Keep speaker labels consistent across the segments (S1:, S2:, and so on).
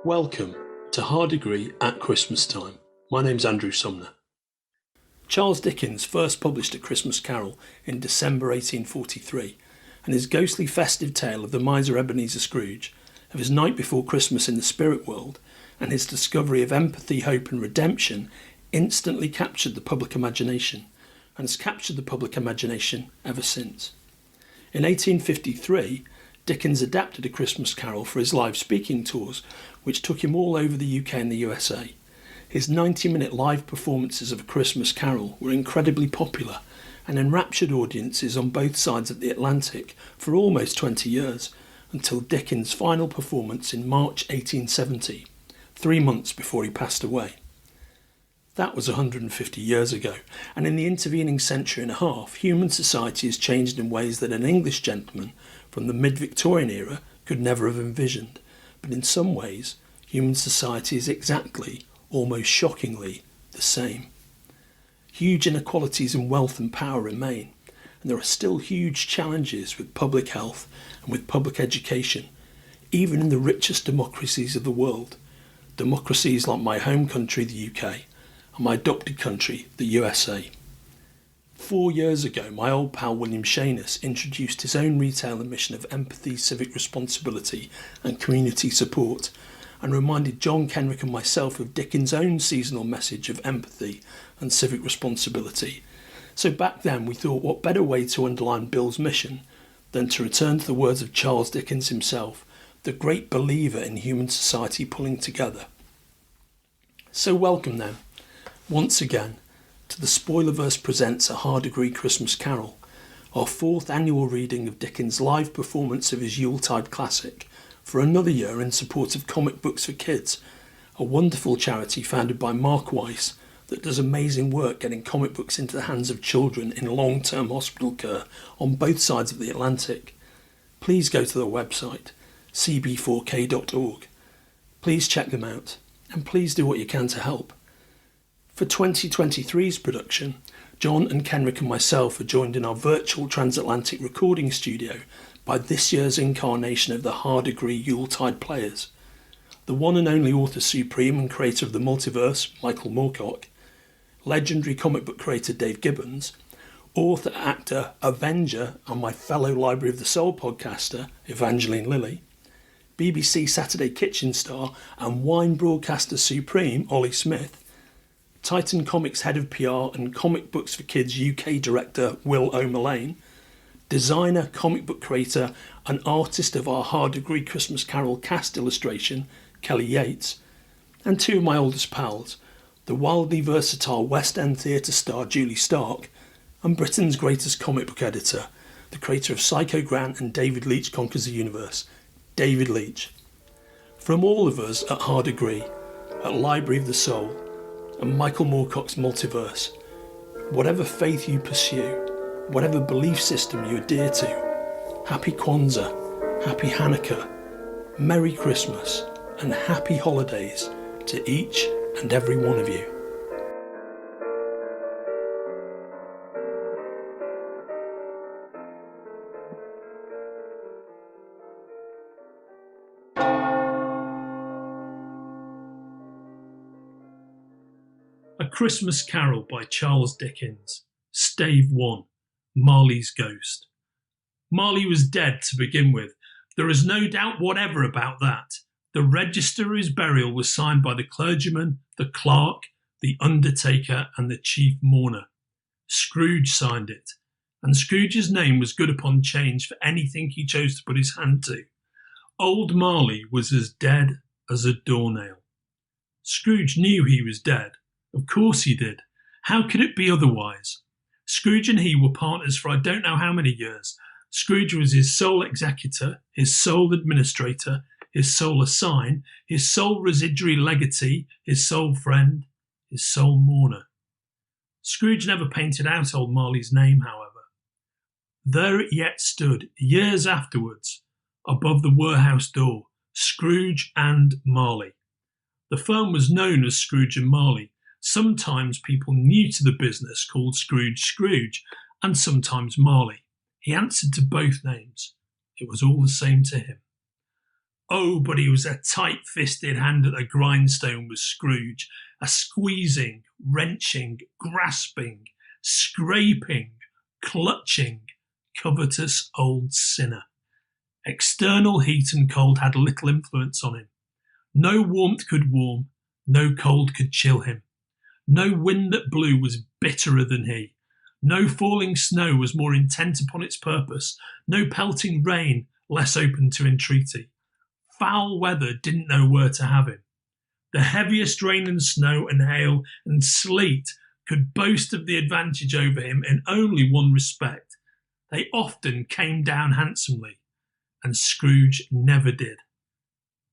S1: Welcome to Hard Degree at Christmas Time. My name's Andrew Sumner. Charles Dickens first published A Christmas Carol in December 1843, and his ghostly festive tale of the miser Ebenezer Scrooge, of his night before Christmas in the spirit world, and his discovery of empathy, hope and redemption instantly captured the public imagination, and has captured the public imagination ever since. In 1853, Dickens adapted A Christmas Carol for his live speaking tours, which took him all over the UK and the USA. His 90-minute live performances of A Christmas Carol were incredibly popular and enraptured audiences on both sides of the Atlantic for almost 20 years, until Dickens' final performance in March 1870, 3 months before he passed away. That was 150 years ago, and in the intervening century and a half, human society has changed in ways that an English gentleman from the mid-Victorian era could never have envisioned. But in some ways, human society is exactly, almost shockingly, the same. Huge inequalities in wealth and power remain, and there are still huge challenges with public health and with public education, even in the richest democracies of the world. Democracies like my home country, the UK, and my adopted country, the USA. 4 years ago, my old pal William Shanus introduced his own retailer mission of empathy, civic responsibility and community support, and reminded John, Kenric and myself of Dickens' own seasonal message of empathy and civic responsibility. So back then we thought, what better way to underline Bill's mission than to return to the words of Charles Dickens himself, the great believer in human society pulling together. So welcome then, once again, to the Spoilerverse presents A Hard Degree Christmas Carol, our 4th annual reading of Dickens' live performance of his Yuletide classic, for another year in support of Comic Books for Kids, a wonderful charity founded by Mark Weiss that does amazing work getting comic books into the hands of children in long-term hospital care on both sides of the Atlantic. Please go to their website, cb4k.org. Please check them out, and please do what you can to help. For 2023's production, John and Kenric and myself are joined in our virtual transatlantic recording studio by this year's incarnation of the Hard Degree Yuletide Players. The one and only author supreme and creator of the multiverse, Michael Moorcock, legendary comic book creator Dave Gibbons, author, actor, Avenger and my fellow Library of the Soul podcaster, Evangeline Lilly, BBC Saturday Kitchen star and wine broadcaster supreme, Ollie Smith, Titan Comics Head of PR and Comic Books for Kids UK Director Will O'Mullane, designer, comic book creator and artist of our Hard Degree Christmas Carol cast illustration, Kelly Yates, and 2 of my oldest pals, the wildly versatile West End theatre star Julie Stark and Britain's greatest comic book editor, the creator of Psycho Grant and David Leach Conquers the Universe, David Leach. From all of us at Hard Degree, at Library of the Soul, and Michael Moorcock's multiverse, whatever faith you pursue, whatever belief system you adhere to, Happy Kwanzaa, Happy Hanukkah, Merry Christmas and Happy Holidays to each and every one of you. A Christmas Carol by Charles Dickens, Stave 1, Marley's Ghost. Marley was dead to begin with. There is no doubt whatever about that. The register of his burial was signed by the clergyman, the clerk, the undertaker and the chief mourner. Scrooge signed it, and Scrooge's name was good upon change for anything he chose to put his hand to. Old Marley was as dead as a doornail. Scrooge knew he was dead. Of course he did. How could it be otherwise? Scrooge and he were partners for I don't know how many years. Scrooge was his sole executor, his sole administrator, his sole assign, his sole residuary legatee, his sole friend, his sole mourner. Scrooge never painted out old Marley's name, however. There it yet stood, years afterwards, above the warehouse door, Scrooge and Marley. The firm was known as Scrooge and Marley. Sometimes people new to the business called Scrooge, and sometimes Marley. He answered to both names. It was all the same to him. Oh, but he was a tight-fisted hand at the grindstone, was Scrooge, a squeezing, wrenching, grasping, scraping, clutching, covetous old sinner. External heat and cold had little influence on him. No warmth could warm, no cold could chill him. No wind that blew was bitterer than he. No falling snow was more intent upon its purpose, no pelting rain less open to entreaty. Foul weather didn't know where to have him. The heaviest rain and snow and hail and sleet could boast of the advantage over him in only one respect. They often came down handsomely, and Scrooge never did.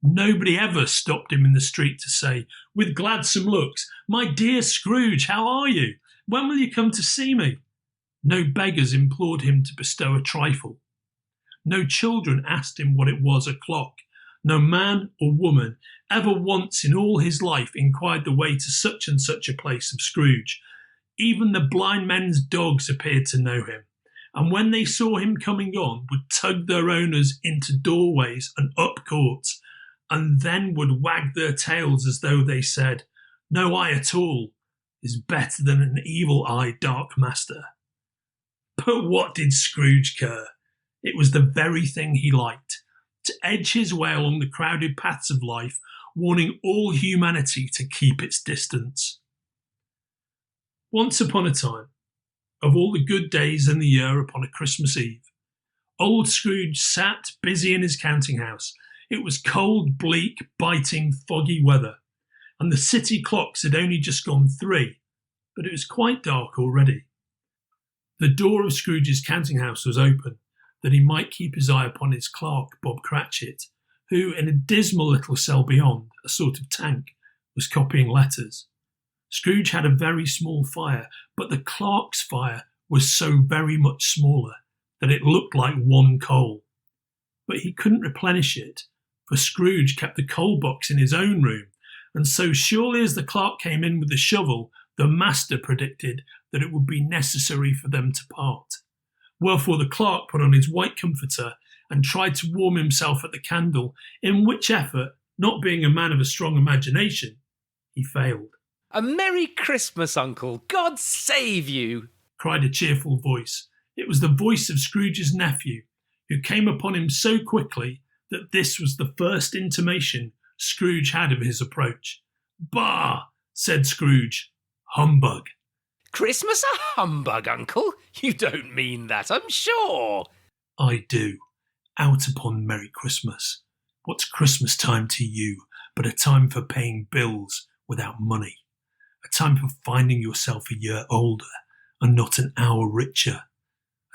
S1: Nobody ever stopped him in the street to say, with gladsome looks, "My dear Scrooge, how are you? When will you come to see me?" No beggars implored him to bestow a trifle. No children asked him what it was o'clock. No man or woman ever once in all his life inquired the way to such and such a place of Scrooge. Even the blind men's dogs appeared to know him, and when they saw him coming on, would tug their owners into doorways and up courts, and then would wag their tails as though they said, "No eye at all is better than an evil-eyed dark master." But what did Scrooge care? It was the very thing he liked, to edge his way along the crowded paths of life, warning all humanity to keep its distance. Once upon a time, of all the good days in the year upon a Christmas Eve, old Scrooge sat busy in his counting house. It was cold, bleak, biting, foggy weather, and the city clocks had only just gone 3, but it was quite dark already. The door of Scrooge's counting house was open, that he might keep his eye upon his clerk, Bob Cratchit, who, in a dismal little cell beyond, a sort of tank, was copying letters. Scrooge had a very small fire, but the clerk's fire was so very much smaller that it looked like one coal. But he couldn't replenish it, for Scrooge kept the coal box in his own room, and so surely as the clerk came in with the shovel, the master predicted that it would be necessary for them to part. Wherefore the clerk put on his white comforter and tried to warm himself at the candle, in which effort, not being a man of a strong imagination, he failed.
S2: "A Merry Christmas, Uncle! God save you!"
S1: cried a cheerful voice. It was the voice of Scrooge's nephew, who came upon him so quickly that this was the first intimation Scrooge had of his approach. "Bah!" said Scrooge. "Humbug."
S2: "Christmas a humbug, Uncle? You don't mean that, I'm sure."
S1: "I do. Out upon Merry Christmas. What's Christmas time to you but a time for paying bills without money? A time for finding yourself a year older and not an hour richer?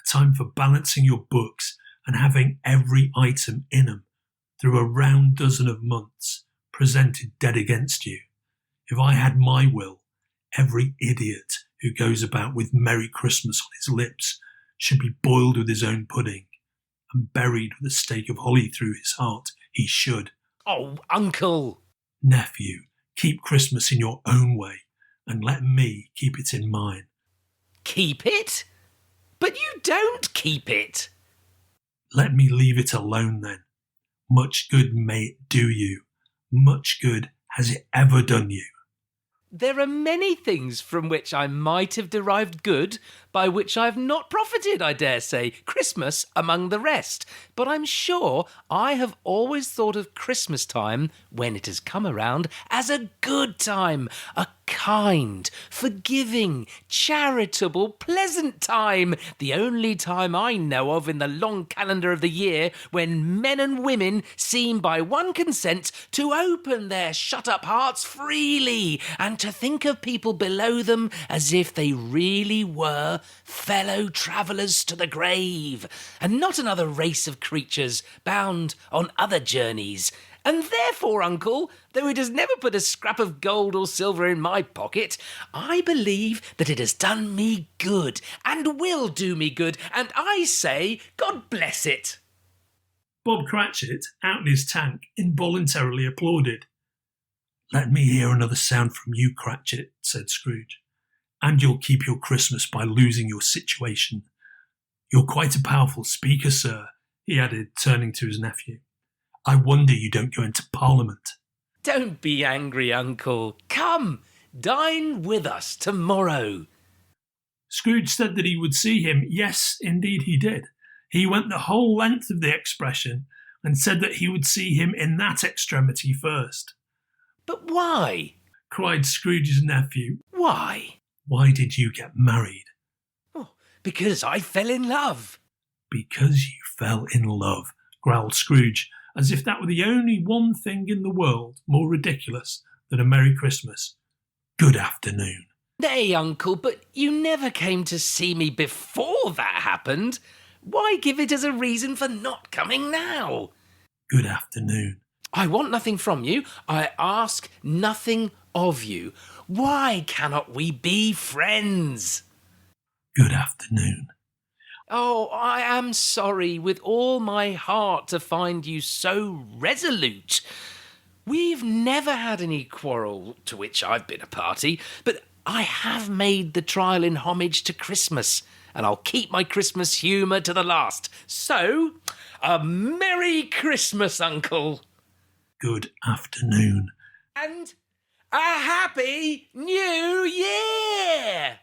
S1: A time for balancing your books and having every item in 'em through a round dozen of months presented dead against you? If I had my will, every idiot who goes about with Merry Christmas on his lips should be boiled with his own pudding and buried with a stake of holly through his heart. He should."
S2: "Oh, Uncle!"
S1: "Nephew, keep Christmas in your own way and let me keep it in mine."
S2: "Keep it? But you don't keep it."
S1: "Let me leave it alone then. Much good may it do you. Much good has it ever done you."
S2: "There are many things from which I might have derived good, by which I have not profited, I dare say, Christmas among the rest. But I'm sure I have always thought of Christmas time, when it has come around, as a good time, a kind, forgiving, charitable, pleasant time, the only time I know of in the long calendar of the year when men and women seem by one consent to open their shut-up hearts freely and to think of people below them as if they really were fellow travellers to the grave, and not another race of creatures bound on other journeys. And therefore, Uncle, though it has never put a scrap of gold or silver in my pocket, I believe that it has done me good, and will do me good, and I say, God bless it."
S1: Bob Cratchit, out in his tank, involuntarily applauded. "Let me hear another sound from you, Cratchit," said Scrooge, "and you'll keep your Christmas by losing your situation. You're quite a powerful speaker, sir," he added, turning to his nephew. I wonder you don't go into Parliament.
S2: Don't be angry, Uncle. Come, dine with us tomorrow.
S1: Scrooge said that he would see him. Yes, indeed he did. He went the whole length of the expression and said that he would see him in that extremity first.
S2: But why?
S1: Cried Scrooge's nephew.
S2: Why?
S1: Why did you get married?
S2: Oh, because I fell in love.
S1: Because you fell in love, growled Scrooge, as if that were the only one thing in the world more ridiculous than a Merry Christmas. Good afternoon.
S2: Nay, Uncle, but you never came to see me before that happened. Why give it as a reason for not coming now?
S1: Good afternoon.
S2: I want nothing from you. I ask nothing of you. Why cannot we be friends?
S1: Good afternoon.
S2: Oh, I am sorry with all my heart to find you so resolute. We've never had any quarrel to which I've been a party, but I have made the trial in homage to Christmas, and I'll keep my Christmas humour to the last. So, a Merry Christmas, Uncle.
S1: Good afternoon.
S2: And a Happy New Year!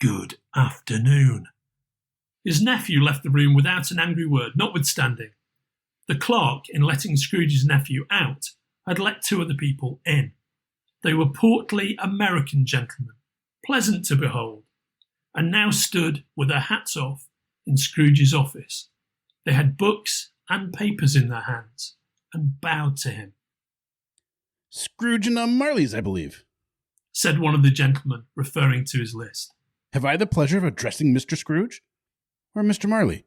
S1: Good afternoon. His nephew left the room without an angry word, notwithstanding. The clerk, in letting Scrooge's nephew out, had let two other people in. They were portly American gentlemen, pleasant to behold, and now stood with their hats off in Scrooge's office. They had books and papers in their hands, and bowed to him.
S3: Scrooge and Marley's, I believe,
S1: said one of the gentlemen, referring to his list.
S3: Have I the pleasure of addressing Mr. Scrooge? Or Mr. Marley?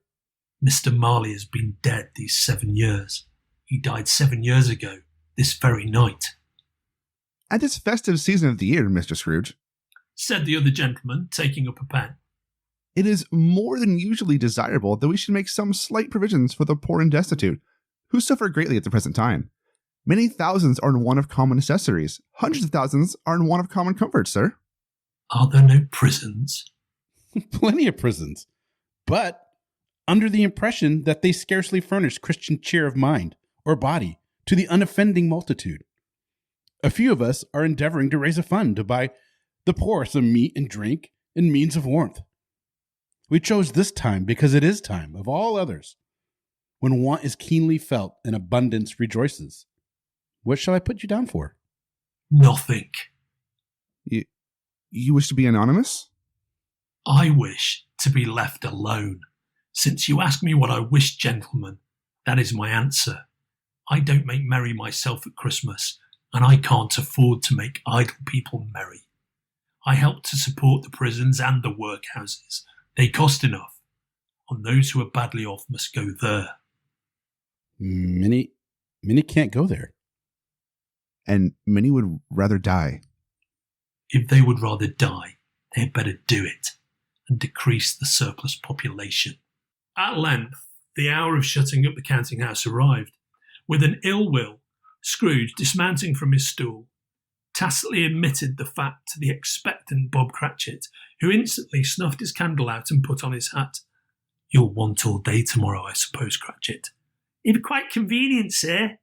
S1: Mr. Marley has been dead these 7 years. He died 7 years ago, this very night.
S4: At this festive season of the year, Mr. Scrooge,
S1: said the other gentleman, taking up a pen,
S4: it is more than usually desirable that we should make some slight provisions for the poor and destitute, who suffer greatly at the present time. Many thousands are in want of common necessaries. Hundreds of thousands are in want of common comforts, sir.
S1: Are there no prisons?
S3: Plenty of prisons, but under the impression that they scarcely furnish Christian cheer of mind or body to the unoffending multitude. A few of us are endeavoring to raise a fund to buy the poor some meat and drink and means of warmth. We chose this time because it is time, of all others, when want is keenly felt and abundance rejoices. What shall I put you down for?
S1: Nothing.
S4: You wish to be anonymous?
S1: I wish to be left alone. Since you ask me what I wish, gentlemen, that is my answer. I don't make merry myself at Christmas, and I can't afford to make idle people merry. I help to support the prisons and the workhouses. They cost enough, and those who are badly off must go there.
S3: Many can't go there.
S4: And many would rather die.
S1: If they would rather die, they had better do it, and decrease the surplus population. At length, the hour of shutting up the counting-house arrived. With an ill will, Scrooge, dismounting from his stool, tacitly admitted the fact to the expectant Bob Cratchit, who instantly snuffed his candle out and put on his hat. You'll want all day tomorrow, I suppose, Cratchit. If quite convenient, sir.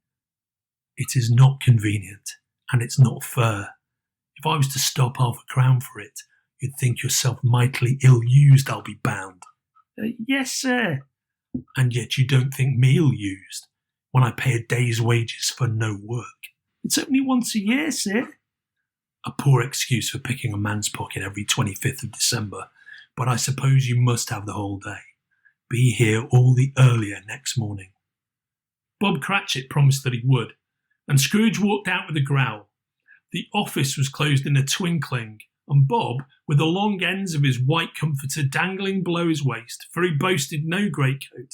S1: It is not convenient, and it's not fair. If I was to stop £5 for it, you'd think yourself mightily ill-used, I'll be bound. Yes, sir. And yet you don't think me ill-used, when I pay a day's wages for no work. It's only once a year, sir. A poor excuse for picking a man's pocket every 25th of December, but I suppose you must have the whole day. Be here all the earlier next morning. Bob Cratchit promised that he would, and Scrooge walked out with a growl. The office was closed in a twinkling, and Bob, with the long ends of his white comforter dangling below his waist, for he boasted no greatcoat,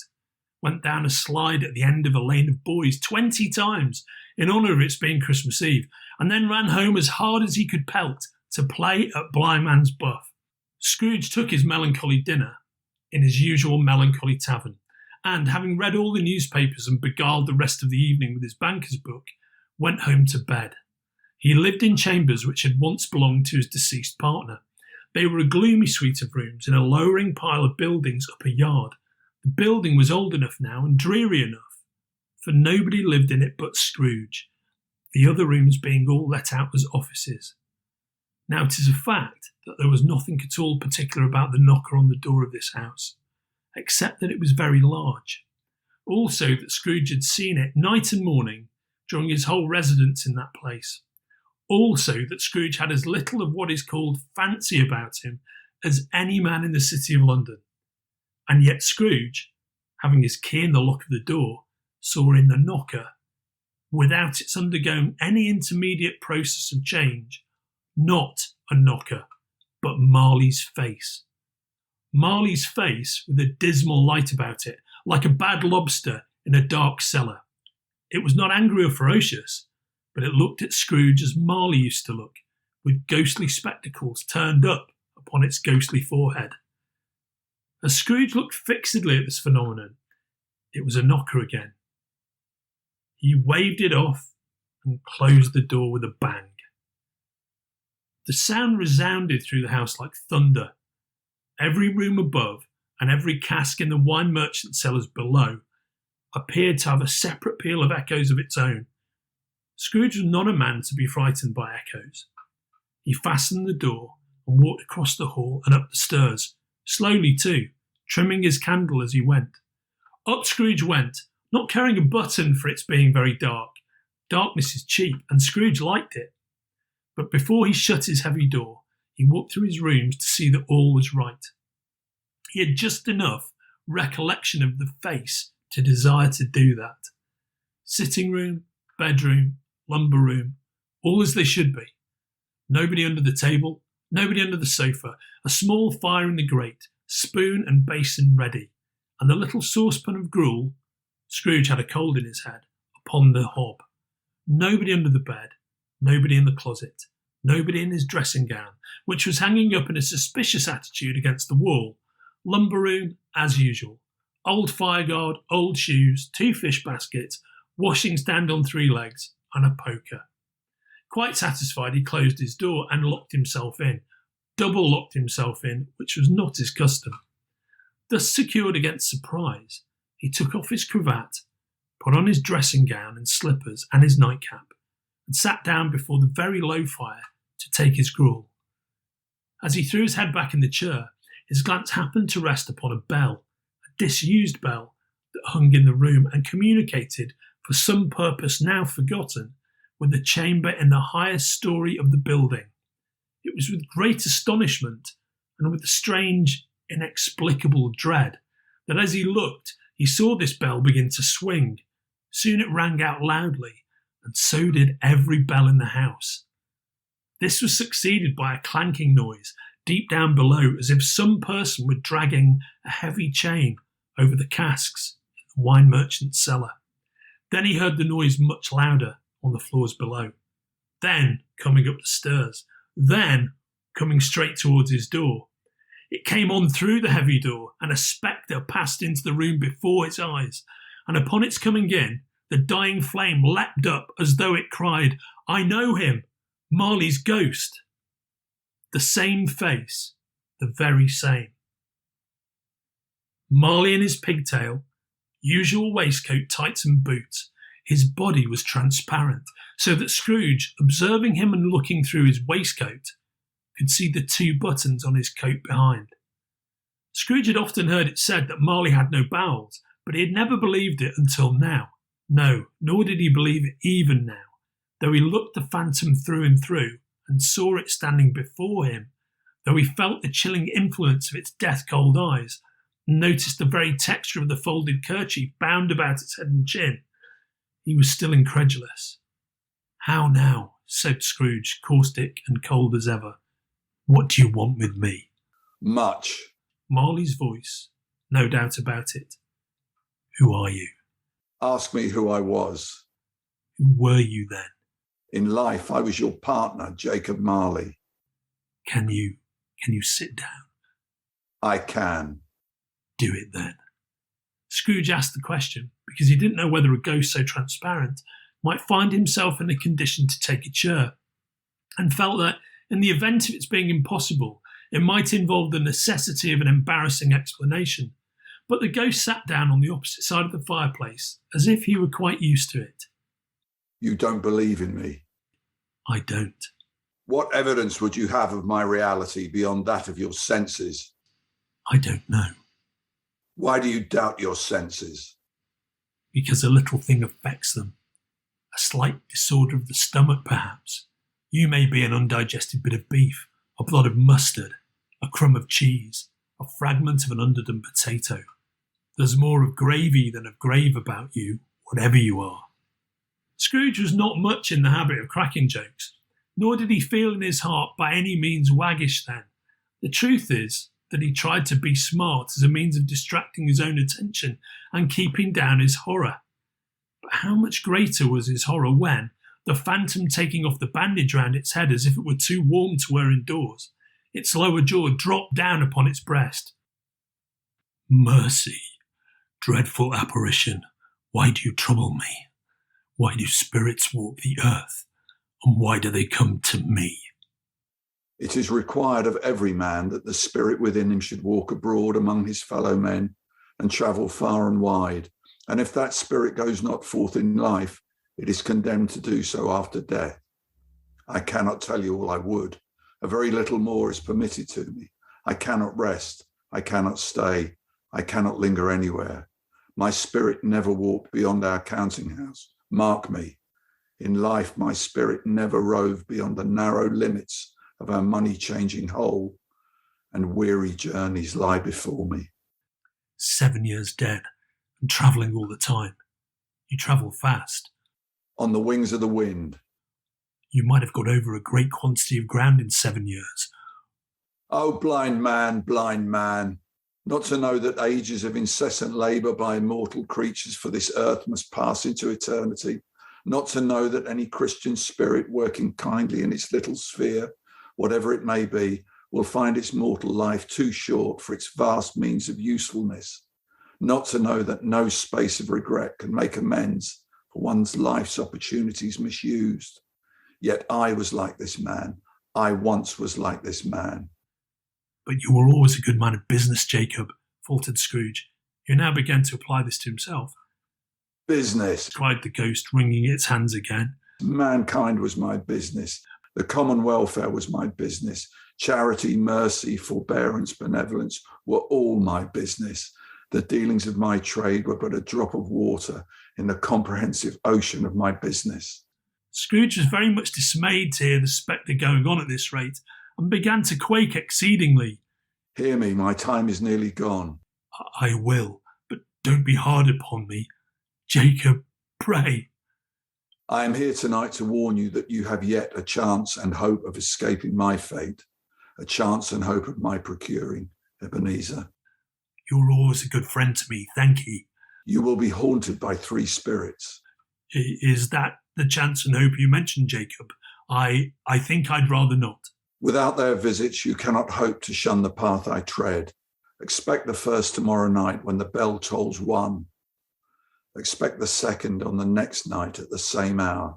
S1: went down a slide at the end of a lane of boys 20 times in honour of its being Christmas Eve, and then ran home as hard as he could pelt to play at Blindman's Buff. Scrooge took his melancholy dinner in his usual melancholy tavern, and, having read all the newspapers and beguiled the rest of the evening with his banker's book, went home to bed. He lived in chambers which had once belonged to his deceased partner. They were a gloomy suite of rooms in a lowering pile of buildings up a yard. The building was old enough now and dreary enough. for nobody lived in it but Scrooge, the other rooms being all let out as offices. Now it is a fact that there was nothing at all particular about the knocker on the door of this house, except that it was very large. Also that Scrooge had seen it night and morning during his whole residence in that place. Also that Scrooge had as little of what is called fancy about him as any man in the city of London. And yet Scrooge, having his key in the lock of the door, saw in the knocker, without its undergoing any intermediate process of change, not a knocker, but Marley's face. Marley's face with a dismal light about it, like a bad lobster in a dark cellar. It was not angry or ferocious, but it looked at Scrooge as Marley used to look, with ghostly spectacles turned up upon its ghostly forehead. As Scrooge looked fixedly at this phenomenon, it was a knocker again. He waved it off and closed the door with a bang. The sound resounded through the house like thunder. Every room above and every cask in the wine merchant cellars below appeared to have a separate peal of echoes of its own. Scrooge was not a man to be frightened by echoes. He fastened the door and walked across the hall and up the stairs, slowly too, trimming his candle as he went. Up Scrooge went, not caring a button for its being very dark. Darkness is cheap, and Scrooge liked it. But before he shut his heavy door, he walked through his rooms to see that all was right. He had just enough recollection of the face to desire to do that. Sitting room, bedroom, lumber room, all as they should be. Nobody under the table, nobody under the sofa, a small fire in the grate, spoon and basin ready, and the little saucepan of gruel, Scrooge had a cold in his head, upon the hob. Nobody under the bed, nobody in the closet, nobody in his dressing gown, which was hanging up in a suspicious attitude against the wall. Lumber room, as usual. Old fireguard, old shoes, 2 fish baskets, washing stand on 3 legs, and a poker. Quite satisfied, he closed his door and locked himself in. Double locked himself in, which was not his custom. Thus secured against surprise, he took off his cravat, put on his dressing gown and slippers and his nightcap, and sat down before the very low fire to take his gruel. As he threw his head back in the chair, his glance happened to rest upon a bell, a disused bell that hung in the room and communicated, for some purpose now forgotten, with the chamber in the highest story of the building. It was with great astonishment and with a strange, inexplicable dread that as he looked, he saw this bell begin to swing. Soon it rang out loudly, and so did every bell in the house. This was succeeded by a clanking noise deep down below, as if some person were dragging a heavy chain over the casks in the wine merchant's cellar. Then he heard the noise much louder on the floors below. Then coming up the stairs. Then coming straight towards his door. It came on through the heavy door, and a spectre passed into the room before his eyes, and upon its coming in, the dying flame leapt up as though it cried, "I know him, Marley's ghost." The same face, the very same. Marley in his pigtail, usual waistcoat, tights and boots. His body was transparent, so that Scrooge, observing him and looking through his waistcoat, could see the 2 buttons on his coat behind. Scrooge had often heard it said that Marley had no bowels, but he had never believed it until now. No, nor did he believe it even now, though he looked the phantom through and through, and saw it standing before him, though he felt the chilling influence of its death-cold eyes, and noticed the very texture of the folded kerchief bound about its head and chin. He was still incredulous. "How now?" said Scrooge, caustic and cold as ever. "What do you want with me?"
S5: "Much."
S1: Marley's voice, no doubt about it. "Who are you?"
S5: "Ask me who I was."
S1: "Who were you then?"
S5: "In life, I was your partner, Jacob Marley."
S1: Can you sit down?"
S5: "I can."
S1: "Do it then." Scrooge asked the question because he didn't know whether a ghost so transparent might find himself in a condition to take a chair, and felt that, in the event of its being impossible, it might involve the necessity of an embarrassing explanation. But the ghost sat down on the opposite side of the fireplace, as if he were quite used to it.
S5: You don't believe in me.
S1: I don't.
S5: What evidence would you have of my reality beyond that of your senses?
S1: I don't know.
S5: Why do you doubt your senses?
S1: Because a little thing affects them. A slight disorder of the stomach, perhaps. You may be an undigested bit of beef, a blot of mustard, a crumb of cheese, a fragment of an underdone potato. There's more of gravy than of grave about you, whatever you are. Scrooge was not much in the habit of cracking jokes, nor did he feel in his heart by any means waggish then. The truth is that he tried to be smart as a means of distracting his own attention and keeping down his horror. But how much greater was his horror when, the phantom taking off the bandage round its head as if it were too warm to wear indoors, its lower jaw dropped down upon its breast. Mercy, dreadful apparition, why do you trouble me? Why do spirits walk the earth? And why do they come to me?
S5: It is required of every man that the spirit within him should walk abroad among his fellow men and travel far and wide. And if that spirit goes not forth in life, it is condemned to do so after death. I cannot tell you all I would. A very little more is permitted to me. I cannot rest. I cannot stay. I cannot linger anywhere. My spirit never walked beyond our counting house. Mark me. In life, my spirit never roved beyond the narrow limits of our money-changing hole, and weary journeys lie before me.
S1: 7 years dead, and travelling all the time. You travel fast.
S5: On the wings of the wind.
S1: You might have got over a great quantity of ground in 7 years.
S5: Oh, blind man, not to know that ages of incessant labour by mortal creatures for this earth must pass into eternity, not to know that any Christian spirit working kindly in its little sphere, whatever it may be, will find its mortal life too short for its vast means of usefulness, not to know that no space of regret can make amends for one's life's opportunities misused. Yet I was like this man. I once was like this man.
S1: But you were always a good man of business, Jacob, faltered Scrooge, who now began to apply this to himself.
S5: Business,
S1: Cried the ghost, wringing its hands again.
S5: Mankind was my business. The common welfare was my business. Charity, mercy, forbearance, benevolence were all my business. The dealings of my trade were but a drop of water in the comprehensive ocean of my business.
S1: Scrooge was very much dismayed to hear the spectre going on at this rate, and began to quake exceedingly.
S5: Hear me, my time is nearly gone.
S1: I will, but don't be hard upon me. Jacob, pray.
S5: I am here tonight to warn you that you have yet a chance and hope of escaping my fate, a chance and hope of my procuring, Ebenezer.
S1: You're always a good friend to me, thank ye.
S5: You will be haunted by 3 spirits.
S1: Is that the chance and hope you mentioned, Jacob? I think I'd rather not.
S5: Without their visits, you cannot hope to shun the path I tread. Expect the first tomorrow night when the bell tolls 1. Expect the second on the next night at the same hour.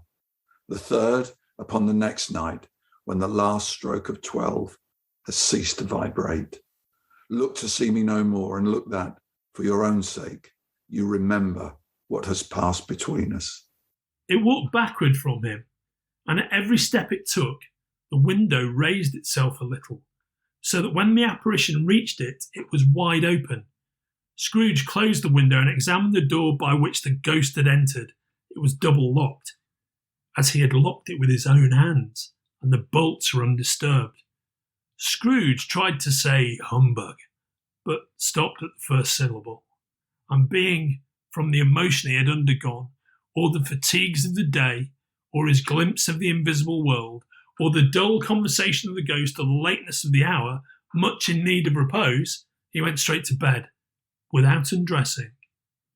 S5: The third upon the next night when the last stroke of 12 has ceased to vibrate. Look to see me no more, and look that, for your own sake, you remember what has passed between us.
S1: It walked backward from him, and at every step it took, the window raised itself a little, so that when the apparition reached it, it was wide open. Scrooge closed the window and examined the door by which the ghost had entered. It was double locked, as he had locked it with his own hands, and the bolts were undisturbed. Scrooge tried to say humbug, but stopped at the first syllable, and being, from the emotion he had undergone, or the fatigues of the day, or his glimpse of the invisible world, or the dull conversation of the ghost, or the lateness of the hour, much in need of repose, he went straight to bed, without undressing,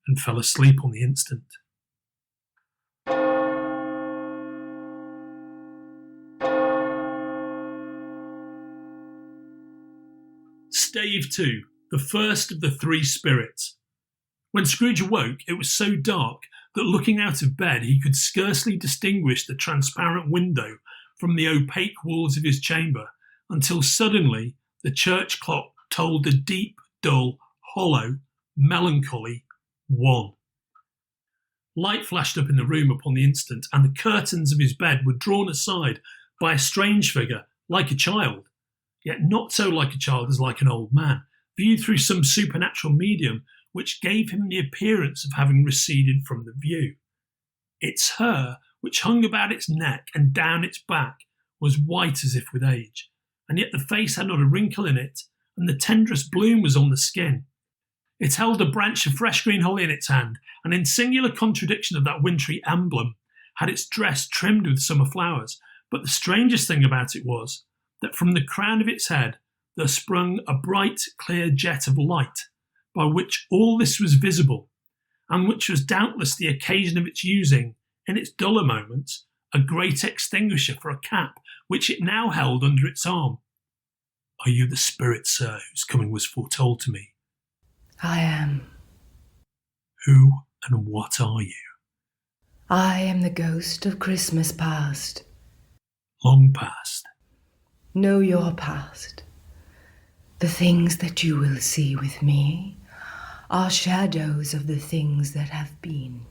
S1: and fell asleep on the instant. Stave 2, the first of the 3 spirits. When Scrooge awoke, it was so dark that looking out of bed he could scarcely distinguish the transparent window from the opaque walls of his chamber, until suddenly the church clock tolled a deep, dull, hollow, melancholy, 1. Light flashed up in the room upon the instant, and the curtains of his bed were drawn aside by a strange figure, like a child, yet not so like a child as like an old man, viewed through some supernatural medium which gave him the appearance of having receded from the view. Its hair, which hung about its neck and down its back, was white as if with age, and yet the face had not a wrinkle in it, and the tenderest bloom was on the skin. It held a branch of fresh green holly in its hand, and in singular contradiction of that wintry emblem, had its dress trimmed with summer flowers. But the strangest thing about it was, that from the crown of its head there sprung a bright, clear jet of light, by which all this was visible, and which was doubtless the occasion of its using, in its duller moments, a great extinguisher for a cap, which it now held under its arm. Are you the spirit, sir, whose coming was foretold to me?
S6: I am.
S1: Who and what are you?
S6: I am the ghost of Christmas past.
S1: Long past.
S6: Know your past. The things that you will see with me are shadows of the things that have been.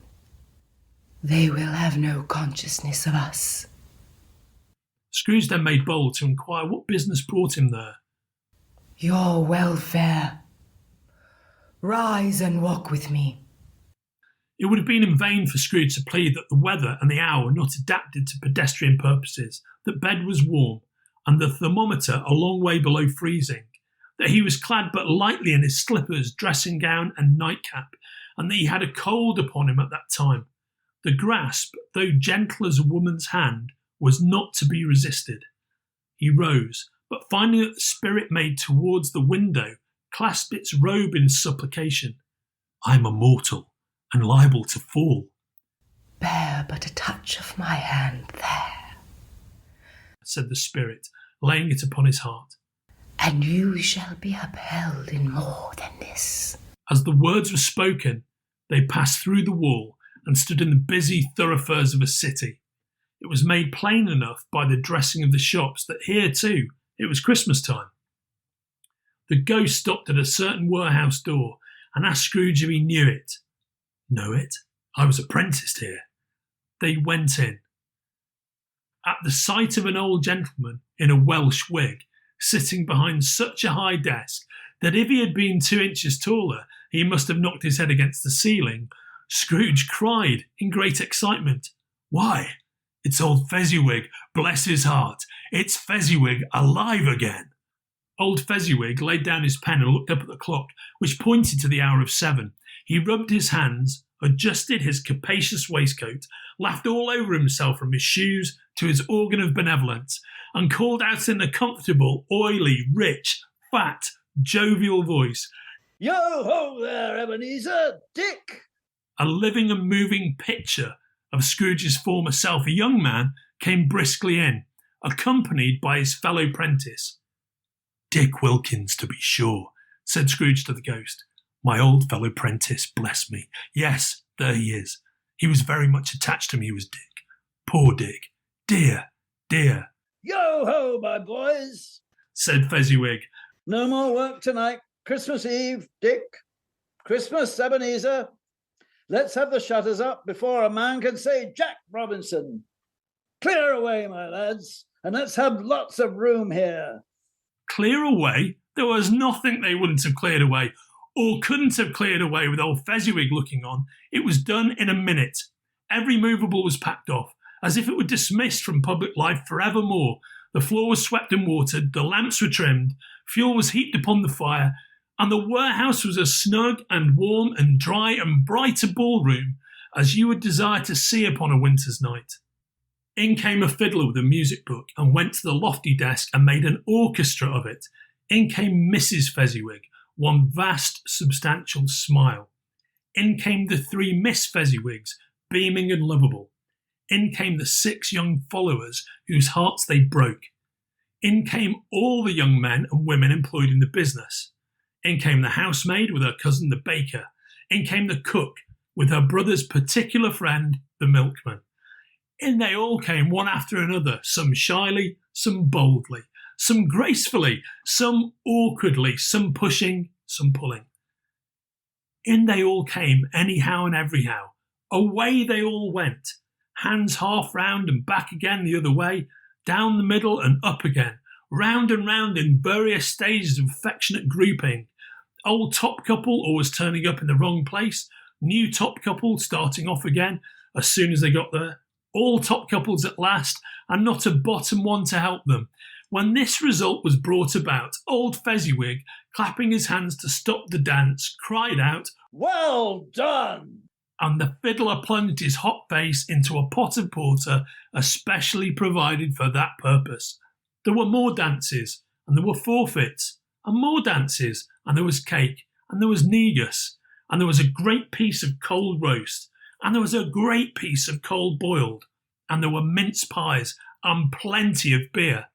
S6: They will have no consciousness of us.
S1: Scrooge then made bold to inquire what business brought him there.
S6: Your welfare. Rise and walk with me.
S1: It would have been in vain for Scrooge to plead that the weather and the hour were not adapted to pedestrian purposes, that bed was warm, and the thermometer a long way below freezing, that he was clad but lightly in his slippers, dressing gown, and nightcap, and that he had a cold upon him at that time. The grasp, though gentle as a woman's hand, was not to be resisted. He rose, but finding that the spirit made towards the window clasped its robe in supplication. I am a mortal, and liable to fall.
S6: Bear but a touch of my hand there,
S1: said the spirit, laying it upon his heart,
S6: and you shall be upheld in more than this.
S1: As the words were spoken, they passed through the wall and stood in the busy thoroughfares of a city. It was made plain enough by the dressing of the shops that here, too, it was Christmas time. The ghost stopped at a certain warehouse door and asked Scrooge if he knew it. Know it? I was apprenticed here. They went in. At the sight of an old gentleman in a Welsh wig, sitting behind such a high desk that if he had been 2 inches taller, he must have knocked his head against the ceiling, Scrooge cried in great excitement, Why, it's old Fezziwig, bless his heart. It's Fezziwig alive again. Old Fezziwig laid down his pen and looked up at the clock, which pointed to the hour of 7. He rubbed his hands, adjusted his capacious waistcoat, laughed all over himself from his shoes to his organ of benevolence, and called out in a comfortable, oily, rich, fat, jovial voice,
S7: Yo-ho there, Ebenezer! Dick!
S1: A living and moving picture of Scrooge's former self, a young man, came briskly in, accompanied by his fellow prentice. Dick Wilkins, to be sure, said Scrooge to the ghost. My old fellow prentice, bless me. Yes, there he is. He was very much attached to me, was Dick. Poor Dick. Dear, dear.
S7: Yo-ho, my boys,
S1: said Fezziwig.
S7: No more work tonight. Christmas Eve, Dick. Christmas, Ebenezer. Let's have the shutters up before a man can say Jack Robinson. Clear away, my lads, and let's have lots of room here.
S1: Clear away? There was nothing they wouldn't have cleared away, or couldn't have cleared away with old Fezziwig looking on. It was done in a minute. Every movable was packed off, as if it were dismissed from public life forevermore. The floor was swept and watered, the lamps were trimmed, fuel was heaped upon the fire, and the warehouse was as snug and warm and dry and bright a ballroom as you would desire to see upon a winter's night. In came a fiddler with a music book and went to the lofty desk and made an orchestra of it. In came Mrs. Fezziwig, one vast, substantial smile. In came the 3 Miss Fezziwigs, beaming and lovable. In came the 6 young followers whose hearts they broke. In came all the young men and women employed in the business. In came the housemaid with her cousin the baker. In came the cook with her brother's particular friend, the milkman. In they all came one after another, some shyly, some boldly, some gracefully, some awkwardly, some pushing, some pulling. In they all came, anyhow and everyhow. Away they all went, hands half round and back again the other way, down the middle and up again, round and round in various stages of affectionate grouping. Old top couple always turning up in the wrong place, new top couple starting off again as soon as they got there, all top couples at last, and not a bottom one to help them. When this result was brought about, old Fezziwig, clapping his hands to stop the dance, cried out,
S7: "Well done!"
S1: and the fiddler plunged his hot face into a pot of porter especially provided for that purpose. There were more dances, and there were forfeits, and more dances, and there was cake, and there was negus, and there was a great piece of cold roast, and there was a great piece of cold boiled, and there were mince pies, and plenty of beer.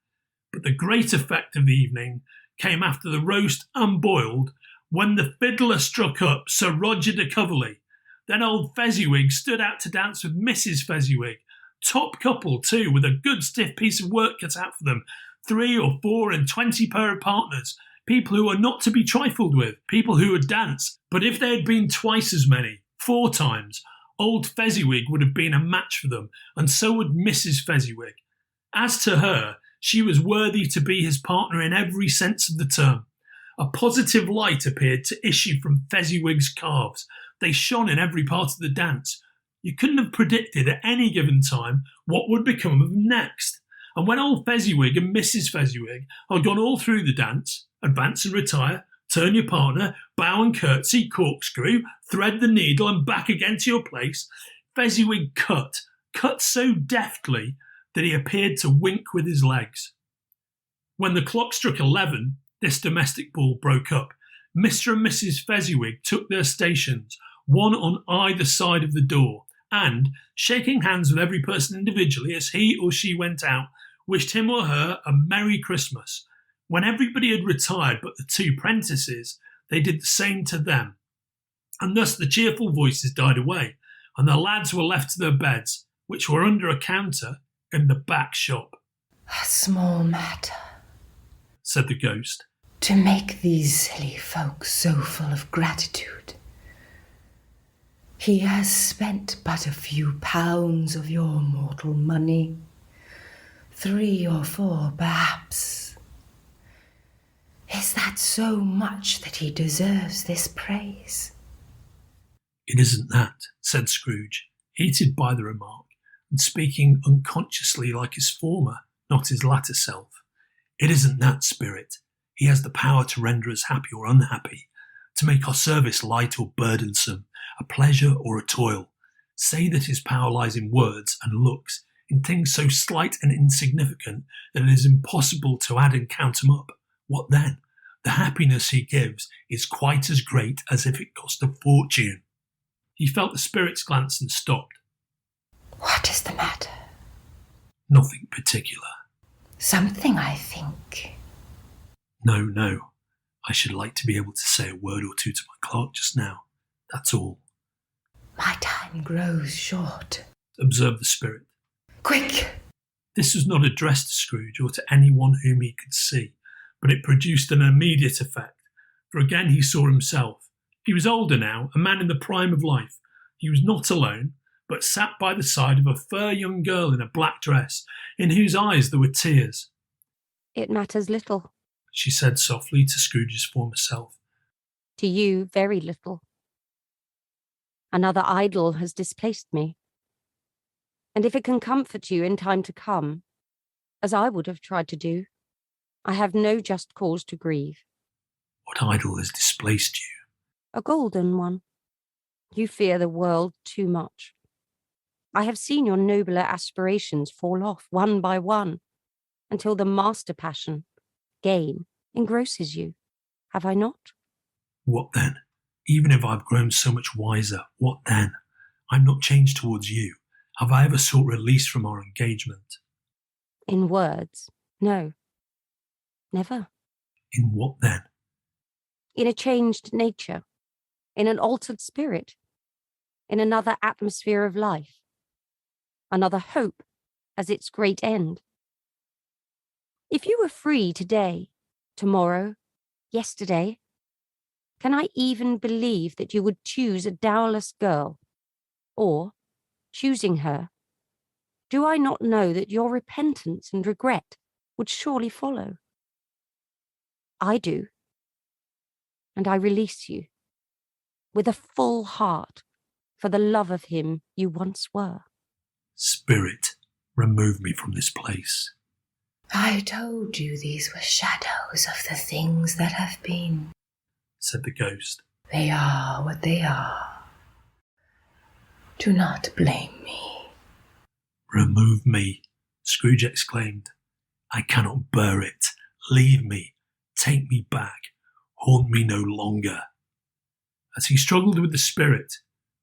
S1: But the great effect of the evening came after the roast and boiled, when the fiddler struck up Sir Roger de Coverley. Then old Fezziwig stood out to dance with Mrs. Fezziwig, top couple too, with a good stiff piece of work cut out for them, 3 or 4 and 20 pair of partners, people who were not to be trifled with, people who would dance. But if there had been twice as many, 4 times, old Fezziwig would have been a match for them, and so would Mrs. Fezziwig. As to her, she was worthy to be his partner in every sense of the term. A positive light appeared to issue from Fezziwig's calves. They shone in every part of the dance. You couldn't have predicted at any given time what would become of them next. And when old Fezziwig and Mrs. Fezziwig had gone all through the dance, advance and retire, turn your partner, bow and curtsy, corkscrew, thread the needle and back again to your place, Fezziwig cut so deftly that he appeared to wink with his legs. When the clock struck 11, this domestic ball broke up. Mr. and Mrs. Fezziwig took their stations, one on either side of the door, and, shaking hands with every person individually as he or she went out, wished him or her a Merry Christmas. When everybody had retired but the 2 prentices, they did the same to them. And thus the cheerful voices died away, and the lads were left to their beds, which were under a counter in the back shop.
S6: A small matter,
S1: said the ghost,
S6: to make these silly folks so full of gratitude. He has spent but a few pounds of your mortal money, 3 or 4 perhaps. Is that so much that he deserves this praise?
S1: It isn't that, said Scrooge, heated by the remark, and speaking unconsciously like his former, not his latter self. It isn't that, Spirit. He has the power to render us happy or unhappy, to make our service light or burdensome, a pleasure or a toil. Say that his power lies in words and looks, in things so slight and insignificant that it is impossible to add and count them up. What then? The happiness he gives is quite as great as if it cost a fortune. He felt the Spirit's glance and stopped.
S6: What is the matter?
S1: Nothing particular.
S6: Something, I think.
S1: No. I should like to be able to say a word or two to my clerk just now. That's all.
S6: My time grows short,
S1: observed the Spirit.
S6: Quick!
S1: This was not addressed to Scrooge or to anyone whom he could see, but it produced an immediate effect, for again he saw himself. He was older now, a man in the prime of life. He was not alone, but sat by the side of a fair young girl in a black dress, in whose eyes there were tears.
S8: It matters little.
S1: She said softly to Scrooge's former self.
S8: To you, very little. Another idol has displaced me. And if it can comfort you in time to come, as I would have tried to do, I have no just cause to grieve.
S1: What idol has displaced you?
S8: A golden one. You fear the world too much. I have seen your nobler aspirations fall off one by one, until the master passion, gain, engrosses you. Have I not?
S1: What then? Even if I've grown so much wiser, what then? I'm not changed towards you. Have I ever sought release from our engagement?
S8: In words, no. Never.
S1: In what then?
S8: In a changed nature, in an altered spirit, in another atmosphere of life, another hope as its great end. If you were free today, tomorrow, yesterday, Can I even believe that you would choose a dowerless girl? Or, choosing her, do I not know that your repentance and regret would surely follow? I do. And I release you, with a full heart, for the love of him you once were.
S1: Spirit, remove me from this place.
S6: I told you these were shadows of the things that have been,
S1: said the ghost.
S6: They are what they are. Do not blame me.
S1: Remove me, Scrooge exclaimed. I cannot bear it. Leave me. Take me back. Haunt me no longer. As he struggled with the spirit,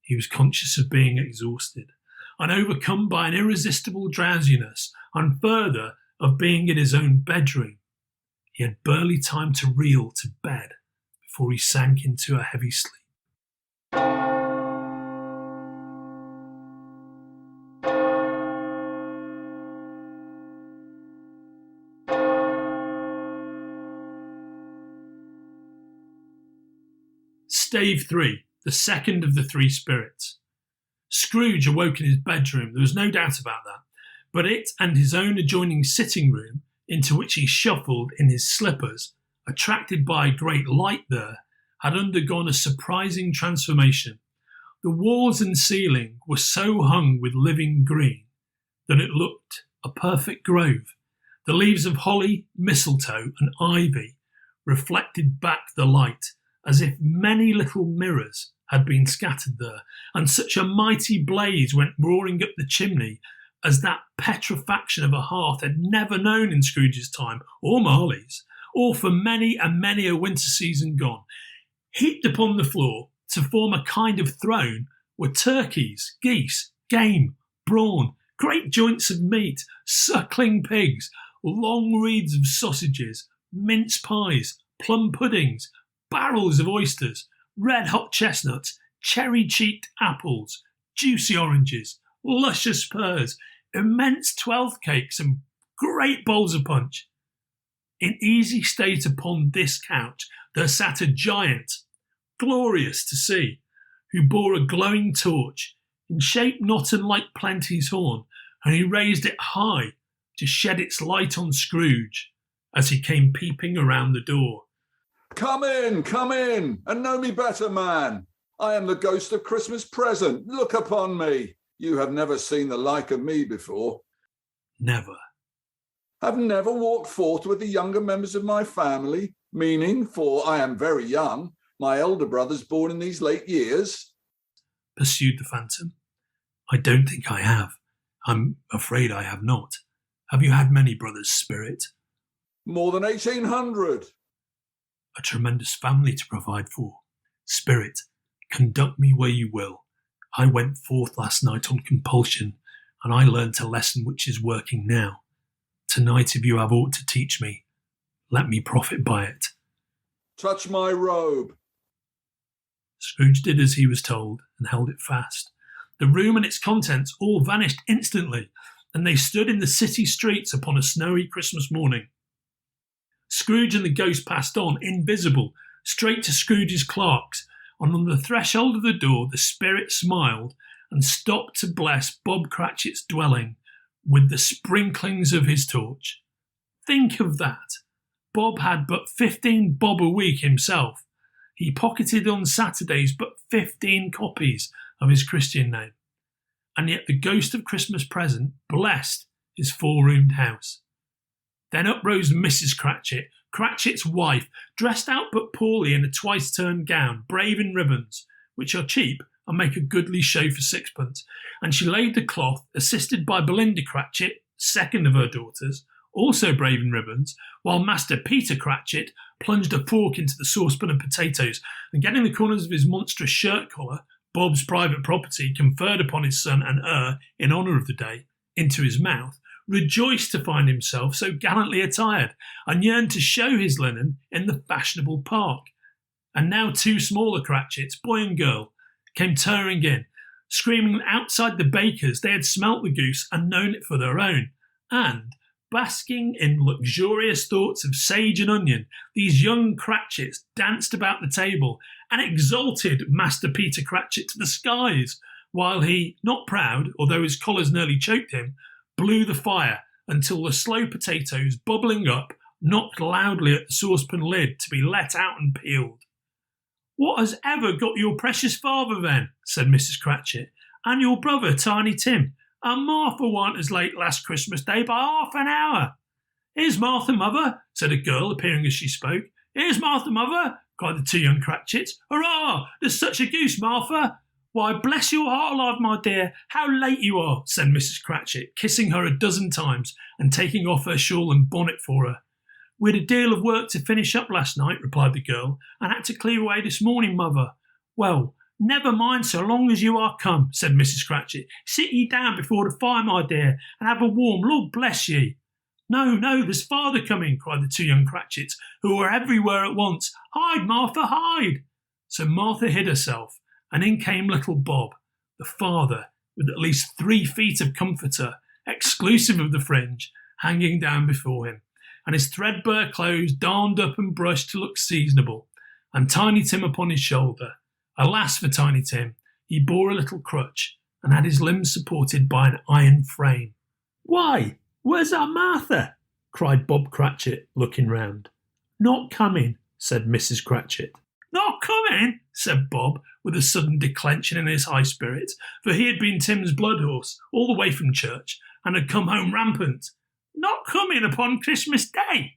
S1: he was conscious of being exhausted and overcome by an irresistible drowsiness, and further, of being in his own bedroom. He had barely time to reel to bed before he sank into a heavy sleep. Stave 3, the second of the three spirits. Scrooge awoke in his bedroom, there was no doubt about that, but it and his own adjoining sitting room, into which he shuffled in his slippers, attracted by a great light there, had undergone a surprising transformation. The walls and ceiling were so hung with living green that it looked a perfect grove. The leaves of holly, mistletoe and ivy reflected back the light as if many little mirrors had been scattered there, and such a mighty blaze went roaring up the chimney as that petrifaction of a hearth had never known in Scrooge's time, or Marley's, or for many and many a winter season gone. Heaped upon the floor to form a kind of throne were turkeys, geese, game, brawn, great joints of meat, suckling pigs, long wreaths of sausages, mince pies, plum puddings, barrels of oysters, red-hot chestnuts, cherry-cheeked apples, juicy oranges, luscious pears, immense 12th cakes and great bowls of punch. In easy state upon this couch there sat a giant, glorious to see, who bore a glowing torch, in shape not unlike Plenty's horn, and he raised it high to shed its light on Scrooge as he came peeping around the door.
S5: Come in, and know me better, man. I am the ghost of Christmas present. Look upon me. You have never seen the like of me before.
S1: Never.
S5: Have never walked forth with the younger members of my family, meaning, for I am very young, my elder brothers born in these late years?
S1: Pursued the phantom. I don't think I have. I'm afraid I have not. Have you had many brothers, Spirit?
S5: More than 1,800.
S1: A tremendous family to provide for. Spirit, conduct me where you will. I went forth last night on compulsion, and I learnt a lesson which is working now. Tonight, if you have aught to teach me, let me profit by it.
S5: Touch my robe.
S1: Scrooge did as he was told, and held it fast. The room and its contents all vanished instantly, and they stood in the city streets upon a snowy Christmas morning. Scrooge and the ghost passed on, invisible, straight to Scrooge's clerks, and on the threshold of the door the spirit smiled and stopped to bless Bob Cratchit's dwelling with the sprinklings of his torch. Think of that! Bob had but 15 bob a week himself. He pocketed on Saturdays but 15 copies of his Christian name. And yet the ghost of Christmas present blessed his four-roomed house. Then up rose Mrs. Cratchit, Cratchit's wife, dressed out but poorly in a twice-turned gown, brave in ribbons, which are cheap and make a goodly show for sixpence, and she laid the cloth, assisted by Belinda Cratchit, second of her daughters, also brave in ribbons, while Master Peter Cratchit plunged a fork into the saucepan of potatoes, and getting the corners of his monstrous shirt collar, Bob's private property conferred upon his son and heir in honour of the day, into his mouth, rejoiced to find himself so gallantly attired, and yearned to show his linen in the fashionable park. And now two smaller Cratchits, boy and girl, came tearing in, screaming that outside the baker's they had smelt the goose and known it for their own, and, Basking in luxurious thoughts of sage and onion, these young Cratchits danced about the table and exalted Master Peter Cratchit to the skies, while he, not proud, although his collars nearly choked him, blew the fire until the slow potatoes, bubbling up, knocked loudly at the saucepan lid to be let out and peeled. "What has ever got your precious father, then?" said Mrs. Cratchit, "and your brother, Tiny Tim, and Martha weren't as late last Christmas Day by half an hour." "Here's Martha, mother," said a girl, appearing as she spoke. "Here's Martha, mother," cried the two young Cratchits. "Hurrah! There's such a goose, Martha." "Why, bless your heart alive, my dear, how late you are," said Mrs. Cratchit, kissing her a dozen times and taking off her shawl and bonnet for her. "We had a deal of work to finish up last night," replied the girl, "and had to clear away this morning, mother." "Well, never mind so long as you are come," said Mrs. Cratchit. "Sit ye down before the fire, my dear, and have a warm, Lord bless ye." "No, no, there's father coming," cried the two young Cratchits, who were everywhere at once. "Hide, Martha, hide!" So Martha hid herself, and in came little Bob, the father, with at least 3 feet of comforter, exclusive of the fringe, hanging down before him, and his threadbare clothes darned up and brushed to look seasonable, and Tiny Tim upon his shoulder. Alas for Tiny Tim, he bore a little crutch, and had his limbs supported by an iron frame. "Why, where's our Martha?" cried Bob Cratchit, looking round. "Not coming," said Mrs. Cratchit. "Not coming?" said Bob, with a sudden declension in his high spirits, for he had been Tim's blood horse all the way from church, and had come home rampant. "Not coming upon Christmas Day?"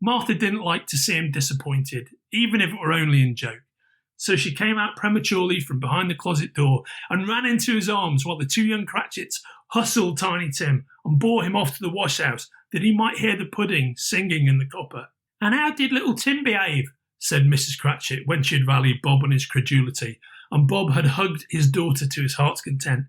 S1: Martha didn't like to see him disappointed, even if it were only in joke. So she came out prematurely from behind the closet door and ran into his arms while the two young Cratchits hustled Tiny Tim and bore him off to the wash-house that he might hear the pudding singing in the copper. "And how did little Tim behave?" said Mrs. Cratchit, when she had rallied Bob on his credulity, and Bob had hugged his daughter to his heart's content.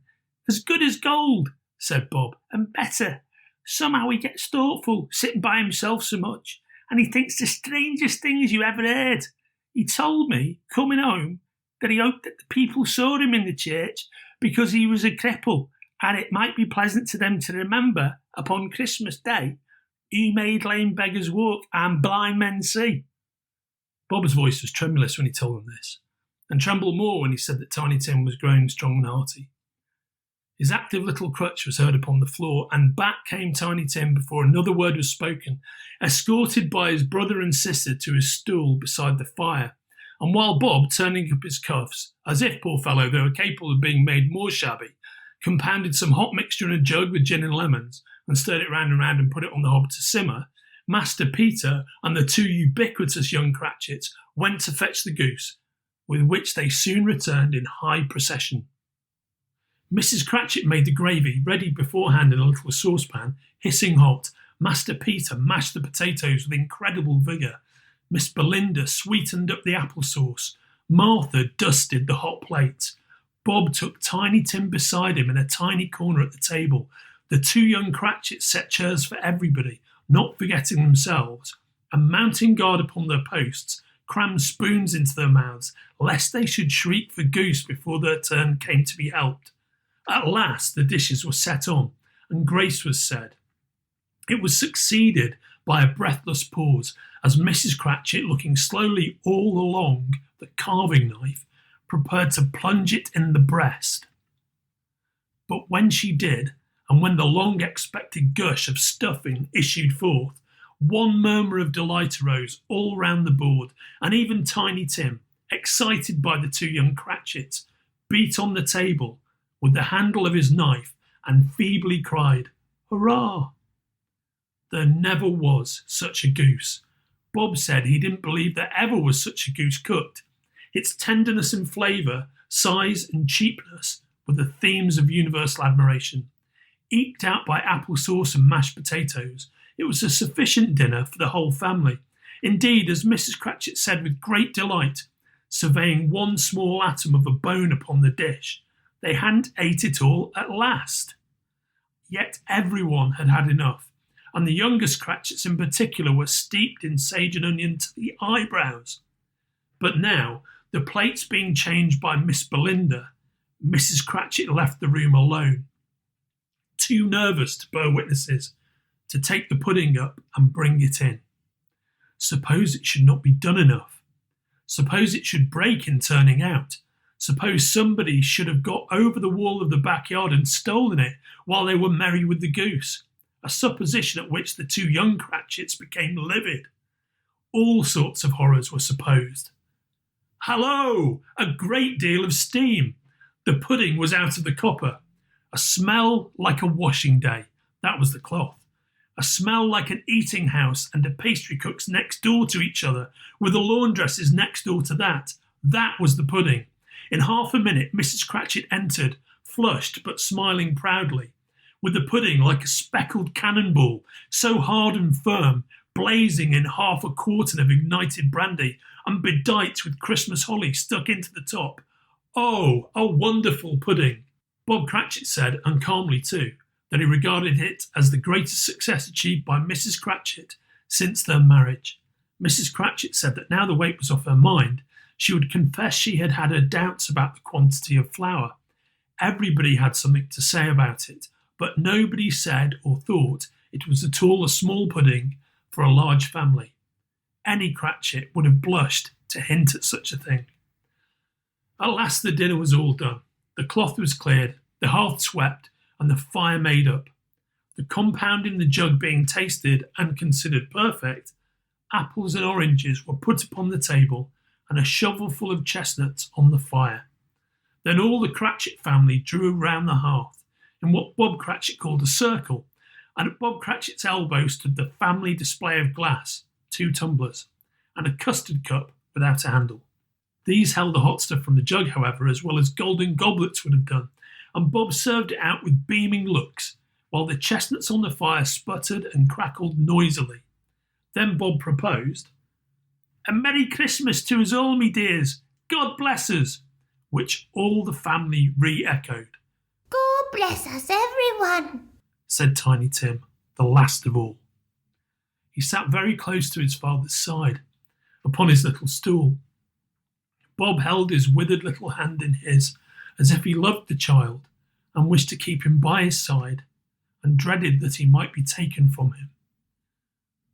S1: "As good as gold," said Bob, "and better. Somehow he gets thoughtful, sitting by himself so much, and he thinks the strangest things you ever heard. He told me, coming home, that he hoped that the people saw him in the church because he was a cripple, and it might be pleasant to them to remember, upon Christmas Day, he made lame beggars walk and blind men see." Bob's voice was tremulous when he told them this, and trembled more when he said that Tiny Tim was growing strong and hearty. His active little crutch was heard upon the floor, and back came Tiny Tim before another word was spoken, escorted by his brother and sister to his stool beside the fire, and while Bob, turning up his cuffs, as if, poor fellow, they were capable of being made more shabby, compounded some hot mixture in a jug with gin and lemons, and stirred it round and round and put it on the hob to simmer, Master Peter and the two ubiquitous young Cratchits went to fetch the goose, with which they soon returned in high procession. Mrs. Cratchit made the gravy ready beforehand in a little saucepan, hissing hot. Master Peter mashed the potatoes with incredible vigour. Miss Belinda sweetened up the apple sauce. Martha dusted the hot plates. Bob took Tiny Tim beside him in a tiny corner at the table. The two young Cratchits set chairs for everybody, not forgetting themselves, and mounting guard upon their posts, crammed spoons into their mouths, lest they should shriek for goose before their turn came to be helped. At last the dishes were set on, and grace was said. It was succeeded by a breathless pause, as Mrs. Cratchit, looking slowly all along the carving knife, prepared to plunge it in the breast. But when she did, and when the long-expected gush of stuffing issued forth, one murmur of delight arose all round the board, and even Tiny Tim, excited by the two young Cratchits, beat on the table with the handle of his knife and feebly cried, "Hurrah!" There never was such a goose. Bob said he didn't believe there ever was such a goose cooked. Its tenderness and flavour, size and cheapness were the themes of universal admiration. Eked out by apple sauce and mashed potatoes, it was a sufficient dinner for the whole family. Indeed, as Mrs. Cratchit said with great delight, surveying one small atom of a bone upon the dish, they hadn't ate it all at last. Yet everyone had had enough, and the youngest Cratchits in particular were steeped in sage and onion to the eyebrows. But now, the plates being changed by Miss Belinda, Mrs. Cratchit left the room alone, too nervous to bear witnesses, to take the pudding up and bring it in. Suppose it should not be done enough. Suppose it should break in turning out. Suppose somebody should have got over the wall of the backyard and stolen it while they were merry with the goose, a supposition at which the two young Cratchits became livid. All sorts of horrors were supposed. Hallo! A great deal of steam. The pudding was out of the copper. A smell like a washing day. That was the cloth. A smell like an eating house and a pastry cook's next door to each other, with the laundresses next door to that. That was the pudding. In half a minute, Mrs. Cratchit entered, flushed but smiling proudly, with the pudding like a speckled cannonball, so hard and firm, blazing in half a quartern of ignited brandy, and bedight with Christmas holly stuck into the top. Oh, a wonderful pudding! Bob Cratchit said, and calmly too, that he regarded it as the greatest success achieved by Mrs. Cratchit since their marriage. Mrs. Cratchit said that now the weight was off her mind, she would confess she had had her doubts about the quantity of flour. Everybody had something to say about it, but nobody said or thought it was at all a small pudding for a large family. Any Cratchit would have blushed to hint at such a thing. At last the dinner was all done. The cloth was cleared, the hearth swept, and the fire made up. The compound in the jug being tasted and considered perfect, apples and oranges were put upon the table, and a shovelful of chestnuts on the fire. Then all the Cratchit family drew round the hearth in what Bob Cratchit called a circle, and at Bob Cratchit's elbow stood the family display of glass, 2 tumblers, and a custard cup without a handle. These held the hot stuff from the jug, however, as well as golden goblets would have done, and Bob served it out with beaming looks, while the chestnuts on the fire sputtered and crackled noisily. Then Bob proposed, "A Merry Christmas to us all, me dears. God bless us," which all the family re-echoed.
S9: God bless us, everyone,
S1: said Tiny Tim, the last of all. He sat very close to his father's side, upon his little stool. Bob held his withered little hand in his, as if he loved the child, and wished to keep him by his side, and dreaded that he might be taken from him.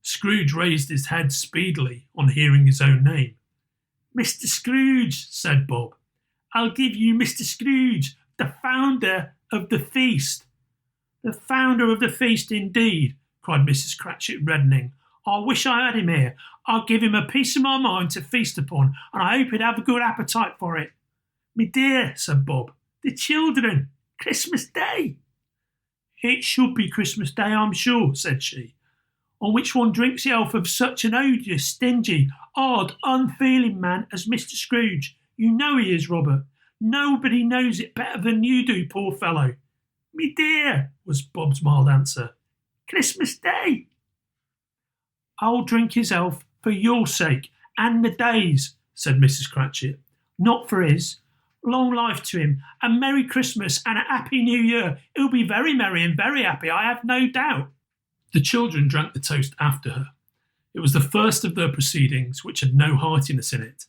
S1: Scrooge raised his head speedily on hearing his own name. "Mr. Scrooge," said Bob. "I'll give you Mr. Scrooge, the founder of the feast." "The founder of the feast, indeed," cried Mrs. Cratchit, reddening. "I wish I had him here. I'll give him a piece of my mind to feast upon, and I hope he'd have a good appetite for it." "Me dear," said Bob, "the children, Christmas Day." "It should be Christmas Day, I'm sure," said she, "on which one drinks the health of such an odious, stingy, odd, unfeeling man as Mr. Scrooge. You know he is, Robert. Nobody knows it better than you do, poor fellow." "Me dear," was Bob's mild answer, "Christmas Day." "I'll drink his health for your sake and the day's," said Mrs. Cratchit. "Not for his. Long life to him, a Merry Christmas and a Happy New Year. He'll be very merry and very happy, I have no doubt." The children drank the toast after her. It was the first of their proceedings which had no heartiness in it.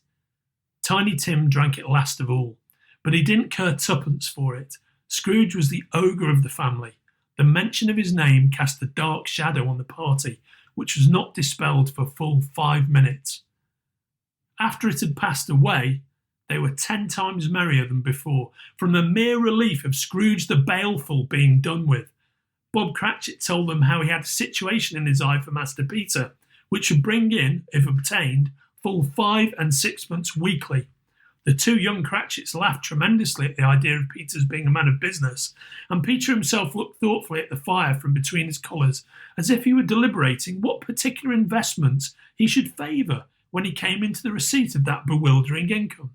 S1: Tiny Tim drank it last of all, but he didn't care twopence for it. Scrooge was the ogre of the family. The mention of his name cast a dark shadow on the party, which was not dispelled for full 5 minutes. After it had passed away, they were 10 times merrier than before, from the mere relief of Scrooge the Baleful being done with. Bob Cratchit told them how he had a situation in his eye for Master Peter, which would bring in, if obtained, full 5 and 6pence weekly. The 2 young Cratchits laughed tremendously at the idea of Peter's being a man of business, and Peter himself looked thoughtfully at the fire from between his collars, as if he were deliberating what particular investments he should favour when he came into the receipt of that bewildering income.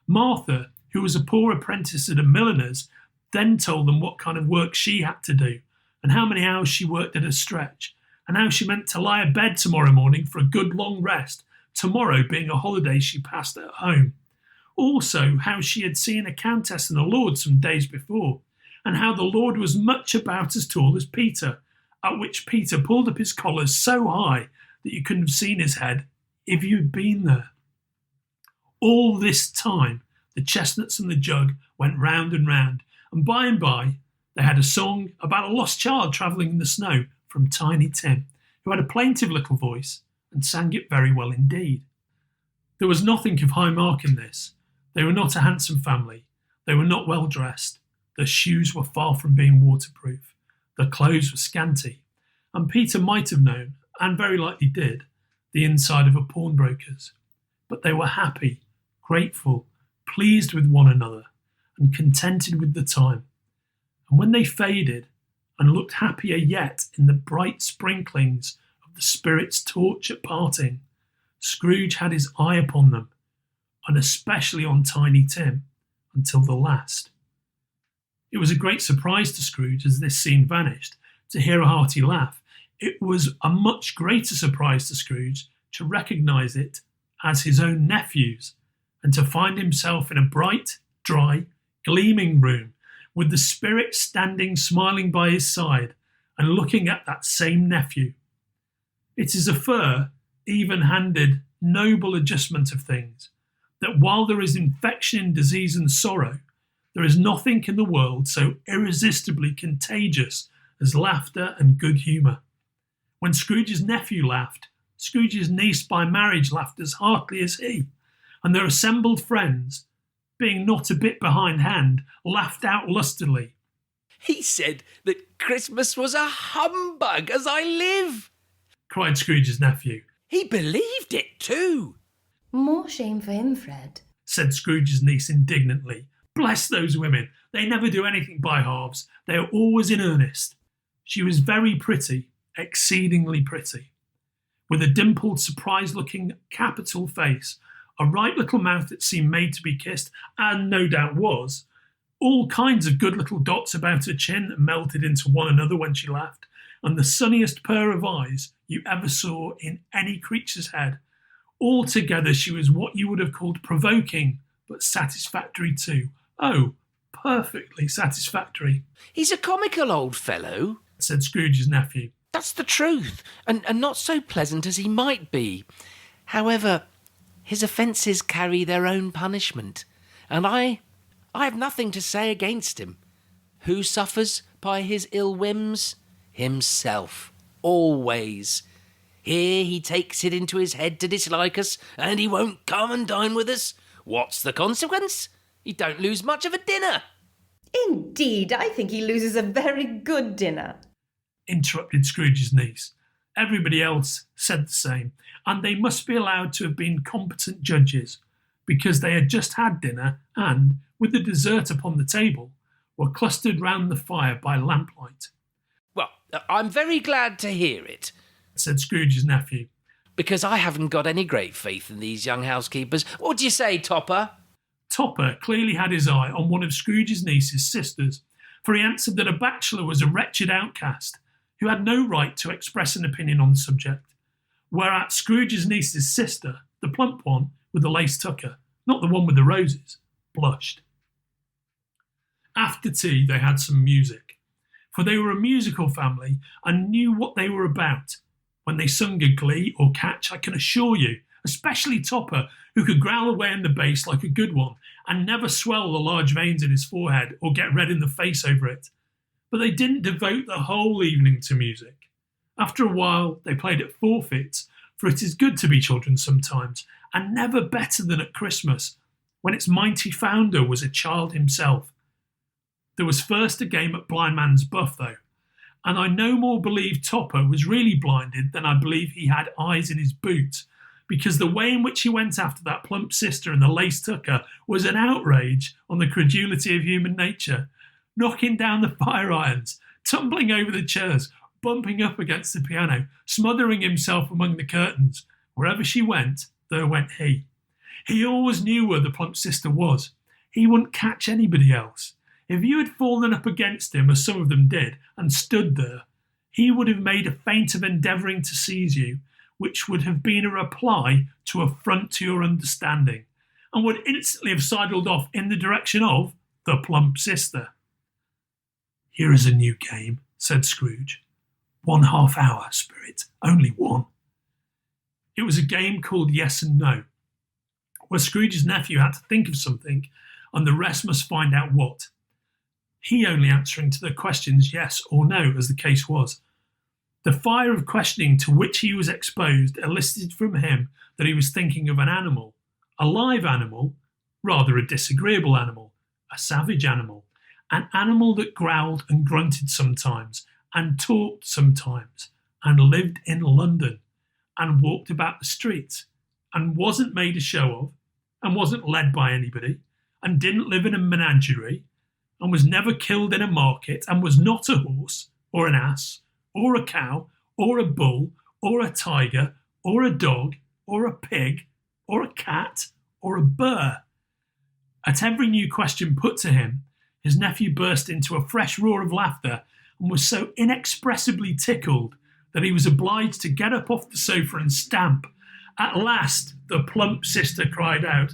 S1: Martha, who was a poor apprentice at a milliner's, then told them what kind of work she had to do, and how many hours she worked at a stretch, and how she meant to lie abed tomorrow morning for a good long rest, tomorrow being a holiday she passed at home. Also, how she had seen a countess and a lord some days before, and how the lord was much about as tall as Peter, at which Peter pulled up his collars so high that you couldn't have seen his head if you'd been there. All this time, the chestnuts and the jug went round and round, and by they had a song about a lost child travelling in the snow, from Tiny Tim, who had a plaintive little voice and sang it very well indeed. There was nothing of high mark in this. They were not a handsome family. They were not well dressed. Their shoes were far from being waterproof. Their clothes were scanty. And Peter might have known, and very likely did, the inside of a pawnbroker's. But they were happy, grateful, pleased with one another, and contented with the time. And when they faded, and looked happier yet in the bright sprinklings of the Spirit's torch at parting, Scrooge had his eye upon them, and especially on Tiny Tim, until the last. It was a great surprise to Scrooge as this scene vanished, to hear a hearty laugh. It was a much greater surprise to Scrooge to recognise it as his own nephew's, and to find himself in a bright, dry, gleaming room, with the Spirit standing smiling by his side and looking at that same nephew. It is a fair, even-handed, noble adjustment of things, that while there is infection, disease and sorrow, there is nothing in the world so irresistibly contagious as laughter and good humour. When Scrooge's nephew laughed, Scrooge's niece by marriage laughed as heartily as he, and their assembled friends, being not a bit behindhand, laughed out lustily.
S2: He said that Christmas was a humbug, as I live,
S1: cried Scrooge's nephew.
S2: He believed it too.
S6: More shame for him, Fred,
S1: said Scrooge's niece indignantly. Bless those women. They never do anything by halves. They are always in earnest. She was very pretty, exceedingly pretty, with a dimpled, surprised-looking, capital face, a right little mouth that seemed made to be kissed, and no doubt was, all kinds of good little dots about her chin that melted into one another when she laughed, and the sunniest pair of eyes you ever saw in any creature's head. Altogether she was what you would have called provoking, but satisfactory too. Oh, perfectly satisfactory.
S2: He's a comical old fellow,
S1: said Scrooge's nephew.
S2: That's the truth, and not so pleasant as he might be. However, his offences carry their own punishment, and I have nothing to say against him. Who suffers by his ill whims? Himself, always. Here he takes it into his head to dislike us, and he won't come and dine with us. What's the consequence? He don't lose much of a dinner.
S6: Indeed, I think he loses a very good dinner,
S1: interrupted Scrooge's niece. Everybody else said the same, and they must be allowed to have been competent judges, because they had just had dinner and, with the dessert upon the table, were clustered round the fire by lamplight.
S2: Well, I'm very glad to hear it,
S1: said Scrooge's nephew,
S2: because I haven't got any great faith in these young housekeepers. What do you say, Topper?
S1: Topper clearly had his eye on one of Scrooge's niece's sisters, for he answered that a bachelor was a wretched outcast who had no right to express an opinion on the subject, whereat Scrooge's niece's sister, the plump one with the lace tucker, not the one with the roses, blushed. After tea they had some music, for they were a musical family and knew what they were about. When they sung a glee or catch, I can assure you, especially Topper, who could growl away in the bass like a good one and never swell the large veins in his forehead or get red in the face over it. But they didn't devote the whole evening to music. After a while, they played at forfeits, for it is good to be children sometimes, and never better than at Christmas, when its mighty founder was a child himself. There was first a game at Blind Man's Buff, though, and I no more believe Topper was really blinded than I believe he had eyes in his boot, because the way in which he went after that plump sister and the lace tucker was an outrage on the credulity of human nature, knocking down the fire irons, tumbling over the chairs, bumping up against the piano, smothering himself among the curtains. Wherever she went, there went he. He always knew where the plump sister was. He wouldn't catch anybody else. If you had fallen up against him, as some of them did, and stood there, he would have made a feint of endeavouring to seize you, which would have been a reply to affront to your understanding, and would instantly have sidled off in the direction of the plump sister. Here is a new game, said Scrooge. 1/2 hour, Spirit, only one. It was a game called Yes and No, where Scrooge's nephew had to think of something, and the rest must find out what. He only answering to the questions yes or no, as the case was. The fire of questioning to which he was exposed elicited from him that he was thinking of an animal, a live animal, rather a disagreeable animal, a savage animal, an animal that growled and grunted sometimes, and talked sometimes, and lived in London, and walked about the streets, and wasn't made a show of, and wasn't led by anybody, and didn't live in a menagerie, and was never killed in a market, and was not a horse, or an ass, or a cow, or a bull, or a tiger, or a dog, or a pig, or a cat, or a burr. At every new question put to him, his nephew burst into a fresh roar of laughter and was so inexpressibly tickled that he was obliged to get up off the sofa and stamp. At last, the plump sister cried out,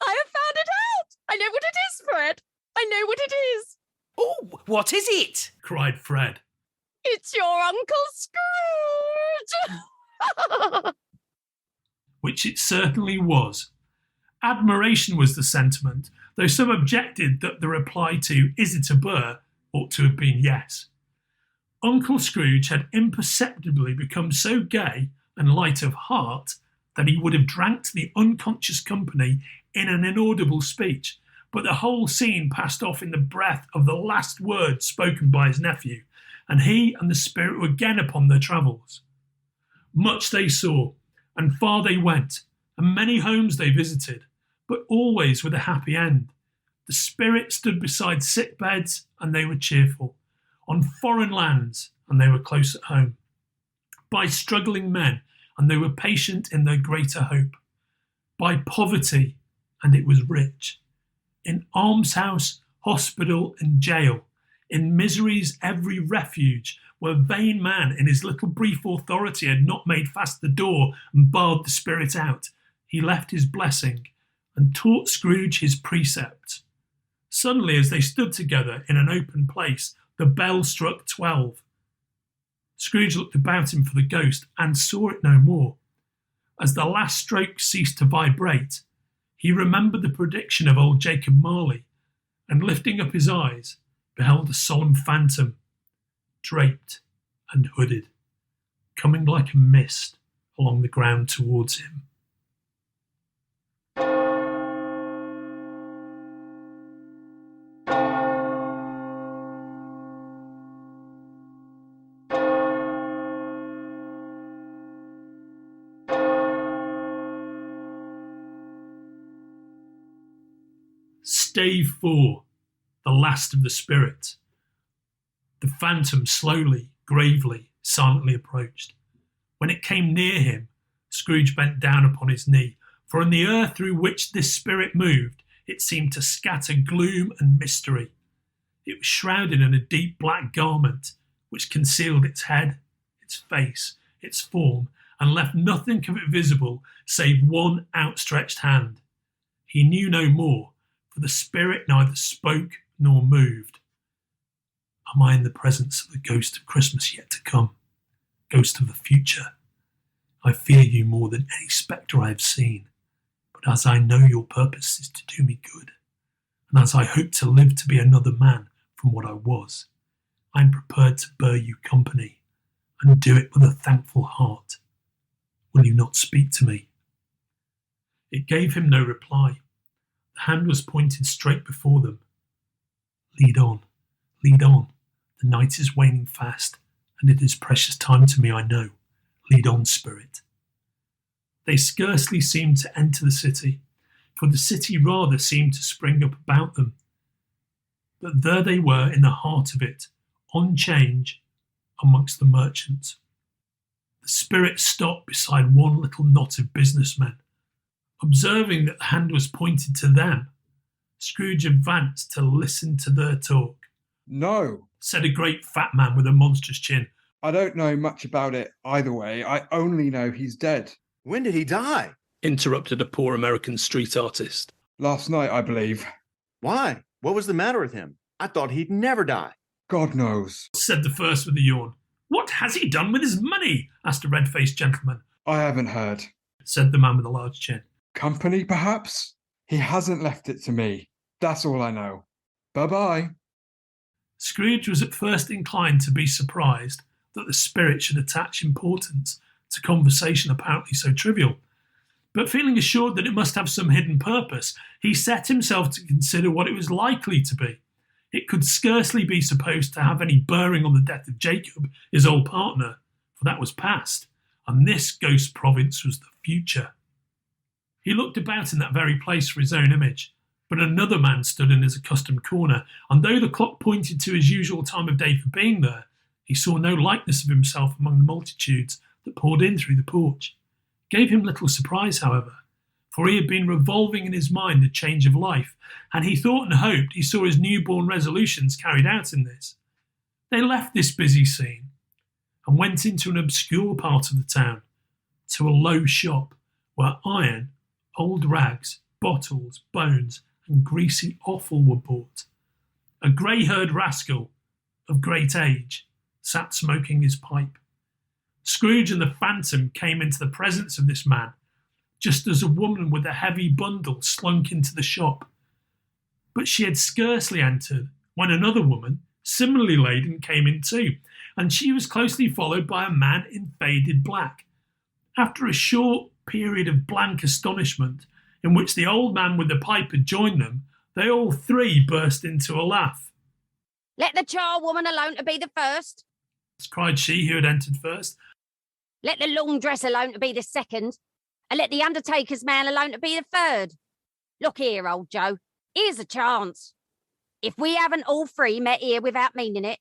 S10: I have found it out! I know what it is, Fred! I know what it is!
S2: Oh, what is it?
S1: cried Fred.
S10: It's your Uncle Scrooge!
S1: Which it certainly was. Admiration was the sentiment, though some objected that the reply to "Is it a burr?" ought to have been yes. Uncle Scrooge had imperceptibly become so gay and light of heart that he would have drank to the unconscious company in an inaudible speech, but the whole scene passed off in the breath of the last words spoken by his nephew, and he and the spirit were again upon their travels. Much they saw, and far they went, and many homes they visited, but always with a happy end. The spirit stood beside sick beds, and they were cheerful, on foreign lands, and they were close at home, by struggling men, and they were patient in their greater hope, by poverty, and it was rich, in almshouse, hospital, and jail, in misery's every refuge, where vain man in his little brief authority had not made fast the door and barred the spirit out, he left his blessing and taught Scrooge his precepts. Suddenly, as they stood together in an open place, the bell struck 12. Scrooge looked about him for the ghost and saw it no more. As the last stroke ceased to vibrate, he remembered the prediction of old Jacob Marley, and lifting up his eyes, beheld a solemn phantom, draped and hooded, coming like a mist along the ground towards him. Stave 4, the last of the spirit. The phantom slowly, gravely, silently approached. When it came near him, Scrooge bent down upon his knee, for in the earth through which this spirit moved, it seemed to scatter gloom and mystery. It was shrouded in a deep black garment, which concealed its head, its face, its form, and left nothing of it visible save one outstretched hand. He knew no more, for the spirit neither spoke nor moved. Am I in the presence of the ghost of Christmas yet to come? Ghost of the future? I fear you more than any spectre I have seen, but as I know your purpose is to do me good, and as I hope to live to be another man from what I was, I am prepared to bear you company, and do it with a thankful heart. Will you not speak to me? It gave him no reply. The hand was pointed straight before them. Lead on, lead on. The night is waning fast, and it is precious time to me, I know. Lead on, spirit. They scarcely seemed to enter the city, for the city rather seemed to spring up about them. But there they were in the heart of it, on 'change, amongst the merchants. The spirit stopped beside one little knot of businessmen. Observing that the hand was pointed to them, Scrooge advanced to listen to their talk.
S11: No,
S1: said a great fat man with a monstrous chin.
S11: I don't know much about it either way. I only know he's dead.
S12: When did he die?
S1: Interrupted a poor American street artist.
S11: Last night, I believe.
S12: Why? What was the matter with him? I thought he'd never die.
S11: God knows,
S1: said the first with a yawn. What has he done with his money? Asked a red-faced gentleman.
S11: I haven't heard,
S1: said the man with a large chin.
S11: Company, perhaps? He hasn't left it to me. That's all I know. Bye-bye.
S1: Scrooge was at first inclined to be surprised that the spirit should attach importance to conversation apparently so trivial. But feeling assured that it must have some hidden purpose, he set himself to consider what it was likely to be. It could scarcely be supposed to have any bearing on the death of Jacob, his old partner, for that was past, and this ghost province was the future. He looked about in that very place for his own image, but another man stood in his accustomed corner, and though the clock pointed to his usual time of day for being there, he saw no likeness of himself among the multitudes that poured in through the porch. It gave him little surprise, however, for he had been revolving in his mind a change of life, and he thought and hoped he saw his newborn resolutions carried out in this. They left this busy scene and went into an obscure part of the town, to a low shop where iron, old rags, bottles, bones, and greasy offal were bought. A grey-haired rascal of great age sat smoking his pipe. Scrooge and the Phantom came into the presence of this man, just as a woman with a heavy bundle slunk into the shop. But she had scarcely entered when another woman, similarly laden, came in too, and she was closely followed by a man in faded black. After a short period of blank astonishment, in which the old man with the pipe had joined them, they all three burst into a laugh.
S8: Let the charwoman alone to be the first,
S1: cried she who had entered first.
S8: Let the laundress alone to be the second, and let the undertaker's man alone to be the third. Look here, old Joe, here's a chance. If we haven't all three met here without meaning it.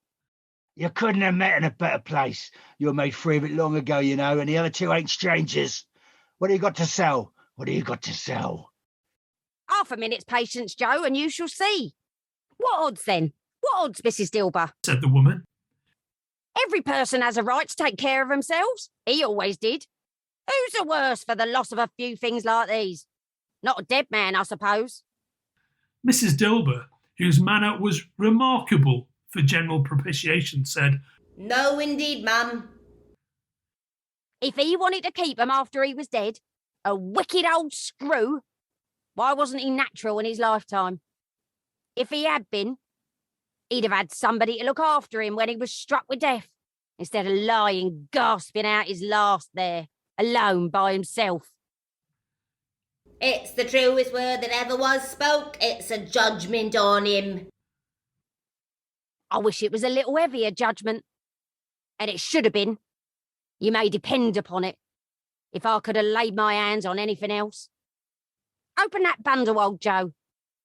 S13: You couldn't have met in a better place. You were made free of it long ago, you know, and the other two ain't strangers. What have you got to sell? What have you got to sell?
S8: Half a minute's patience, Joe, and you shall see. What odds, then? What odds, Mrs. Dilber?
S1: Said the woman.
S8: Every person has a right to take care of themselves. He always did. Who's the worse for the loss of a few things like these? Not a dead man, I suppose.
S1: Mrs. Dilber, whose manner was remarkable for general propitiation, said,
S9: No, indeed, ma'am.
S8: If he wanted to keep him after he was dead, a wicked old screw, why wasn't he natural in his lifetime? If he had been, he'd have had somebody to look after him when he was struck with death, instead of lying, gasping out his last there, alone by himself.
S9: It's the truest word that ever was spoke. It's a judgment on him.
S8: I wish it was a little heavier judgment. And it should have been. You may depend upon it. If I could have laid my hands on anything else. Open that bundle, old Joe,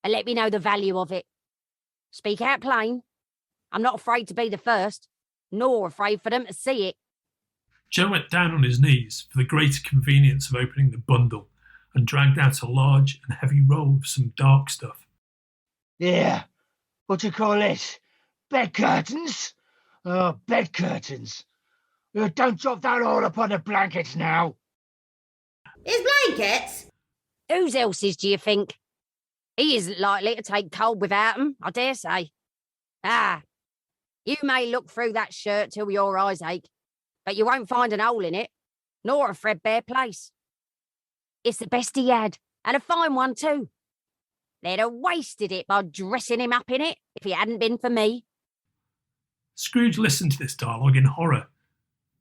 S8: and let me know the value of it. Speak out plain. I'm not afraid to be the first, nor afraid for them to see it.
S1: Joe went down on his knees for the greater convenience of opening the bundle and dragged out a large and heavy roll of some dark stuff.
S13: Yeah, what do you call this? Bed curtains? Oh, bed curtains. Don't drop that all upon the blankets now.
S9: His blankets?
S8: Whose else's, do you think? He isn't likely to take cold without 'em, I dare say. Ah, you may look through that shirt till your eyes ache, but you won't find an hole in it, nor a threadbare place. It's the best he had, and a fine one too. They'd have wasted it by dressing him up in it if it hadn't been for me.
S1: Scrooge listened to this dialogue in horror.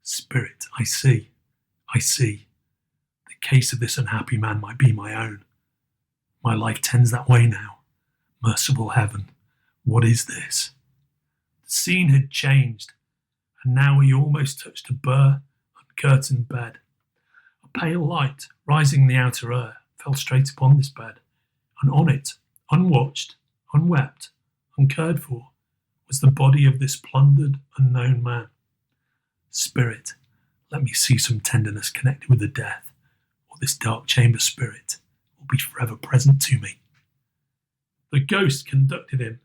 S1: Spirit, I see. The case of this unhappy man might be my own. My life tends that way now. Merciful heaven, what is this? The scene had changed, and now he almost touched a bare, uncurtained bed. A pale light, rising in the outer air, fell straight upon this bed, and on it, unwatched, unwept, uncared for, was the body of this plundered, unknown man. Spirit, let me see some tenderness connected with the death, or this dark chamber spirit will be forever present to me. The ghost conducted him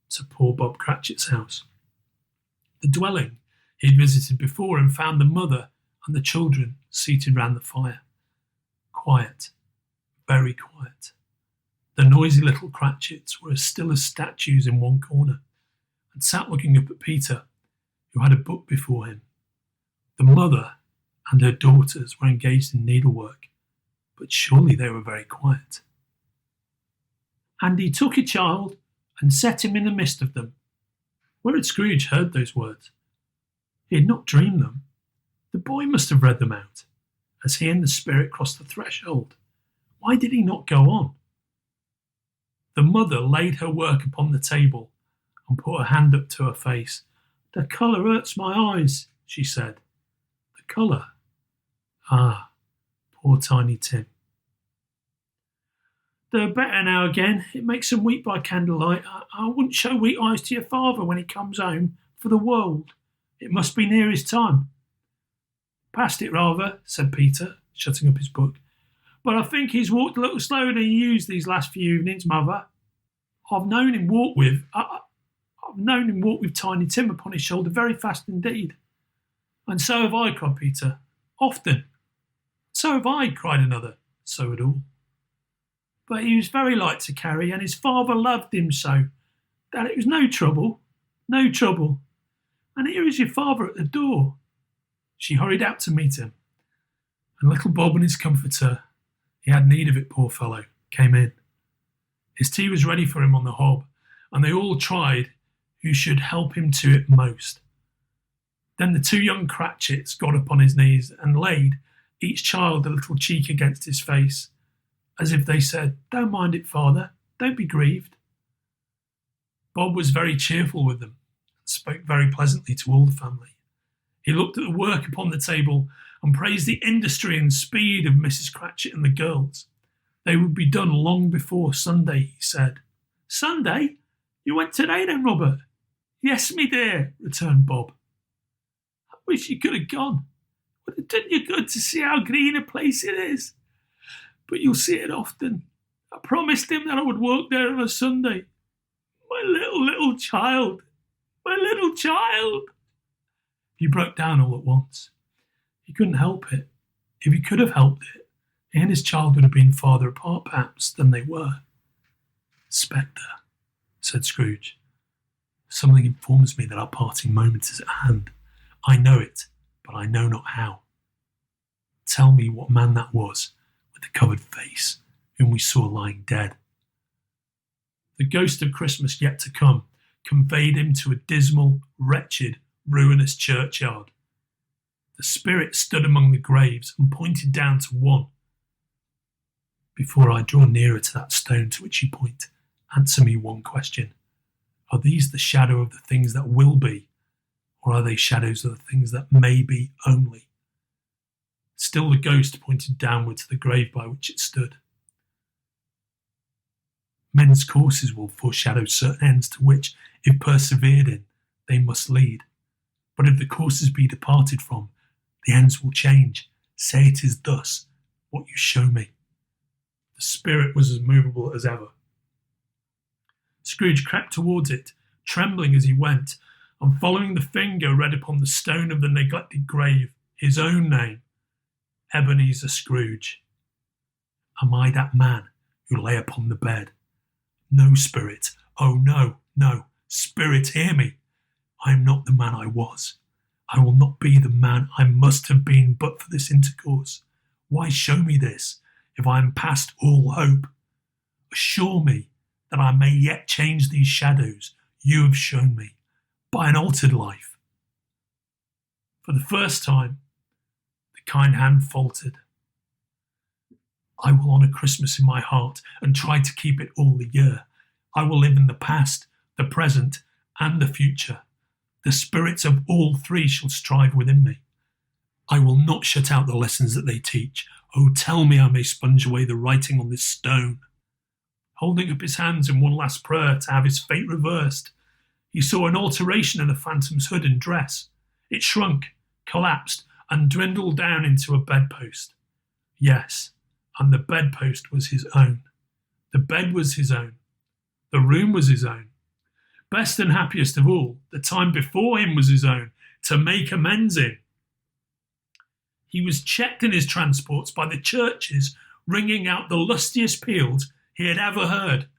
S1: to poor Bob Cratchit's house. The dwelling he had visited before and found the mother and the children seated round the fire. Quiet, very quiet. The noisy little Cratchits were as still as statues in one corner, and sat looking up at Peter, who had a book before him. The mother and her daughters were engaged in needlework, but surely they were very quiet. And he took a child and set him in the midst of them. Where had Scrooge heard those words? He had not dreamed them. The boy must have read them out. As he and the spirit crossed the threshold, why did he not go on? The mother laid her work upon the table and put her hand up to her face. "The colour hurts my eyes," she said. "The colour? Ah, poor Tiny Tim. They're better now again. It makes them weep by candlelight. I wouldn't show weak eyes to your father when he comes home for the world. It must be near his time." "Past it, rather," said Peter, shutting up his book. "But I think he's walked a little slower than he used these last few evenings, Mother. I've known him walk with Tiny Tim upon his shoulder very fast indeed." "And so have I," cried Peter. "Often." "So have I," cried another. So had all. "But he was very light to carry, and his father loved him so that it was no trouble. And here is your father at the door." She hurried out to meet him, and little Bob and his comforter, he had need of it, poor fellow, came in. His tea was ready for him on the hob, and they all tried who should help him to it most. Then the two young Cratchits got upon his knees and laid, each child a little cheek against his face, as if they said, "Don't mind it, father, don't be grieved." Bob was very cheerful with them, and spoke very pleasantly to all the family. He looked at the work upon the table and praised the industry and speed of Mrs. Cratchit and the girls. They would be done long before Sunday, he said. "Sunday? You went today then, Robert?" "Yes, me dear," returned Bob. "I wish you could have gone. Would have done you good to see how green a place it is. But you'll see it often. I promised him that I would walk there on a Sunday. My little child, my little child." He broke down all at once. He couldn't help it. If he could have helped it, he and his child would have been farther apart, perhaps, than they were. "Spectre," said Scrooge. "Something informs me that our parting moment is at hand. I know it, but I know not how. Tell me what man that was, with the covered face, whom we saw lying dead." The ghost of Christmas yet to come conveyed him to a dismal, wretched, ruinous churchyard. The spirit stood among the graves and pointed down to one. "Before I draw nearer to that stone to which you point, answer me one question. Are these the shadow of the things that will be, or are they shadows of the things that may be only?" Still the ghost pointed downward to the grave by which it stood. "Men's courses will foreshadow certain ends to which, if persevered in, they must lead. But if the courses be departed from, the ends will change. Say it is thus, what you show me." The spirit was as movable as ever. Scrooge crept towards it, trembling as he went, and following the finger read upon the stone of the neglected grave his own name, Ebenezer Scrooge. "Am I that man who lay upon the bed? No, spirit, oh no, no, spirit, hear me. I am not the man I was. I will not be the man I must have been but for this intercourse. Why show me this, if I am past all hope? Assure me that I may yet change these shadows you have shown me, by an altered life." For the first time, the kind hand faltered. "I will honour Christmas in my heart and try to keep it all the year. I will live in the past, the present, and the future. The spirits of all three shall strive within me. I will not shut out the lessons that they teach. Oh, tell me I may sponge away the writing on this stone." Holding up his hands in one last prayer to have his fate reversed, he saw an alteration in the phantom's hood and dress. It shrunk, collapsed, and dwindled down into a bedpost. Yes, and the bedpost was his own. The bed was his own. The room was his own. Best and happiest of all, the time before him was his own, to make amends in. He was checked in his transports by the churches ringing out the lustiest peals he had ever heard.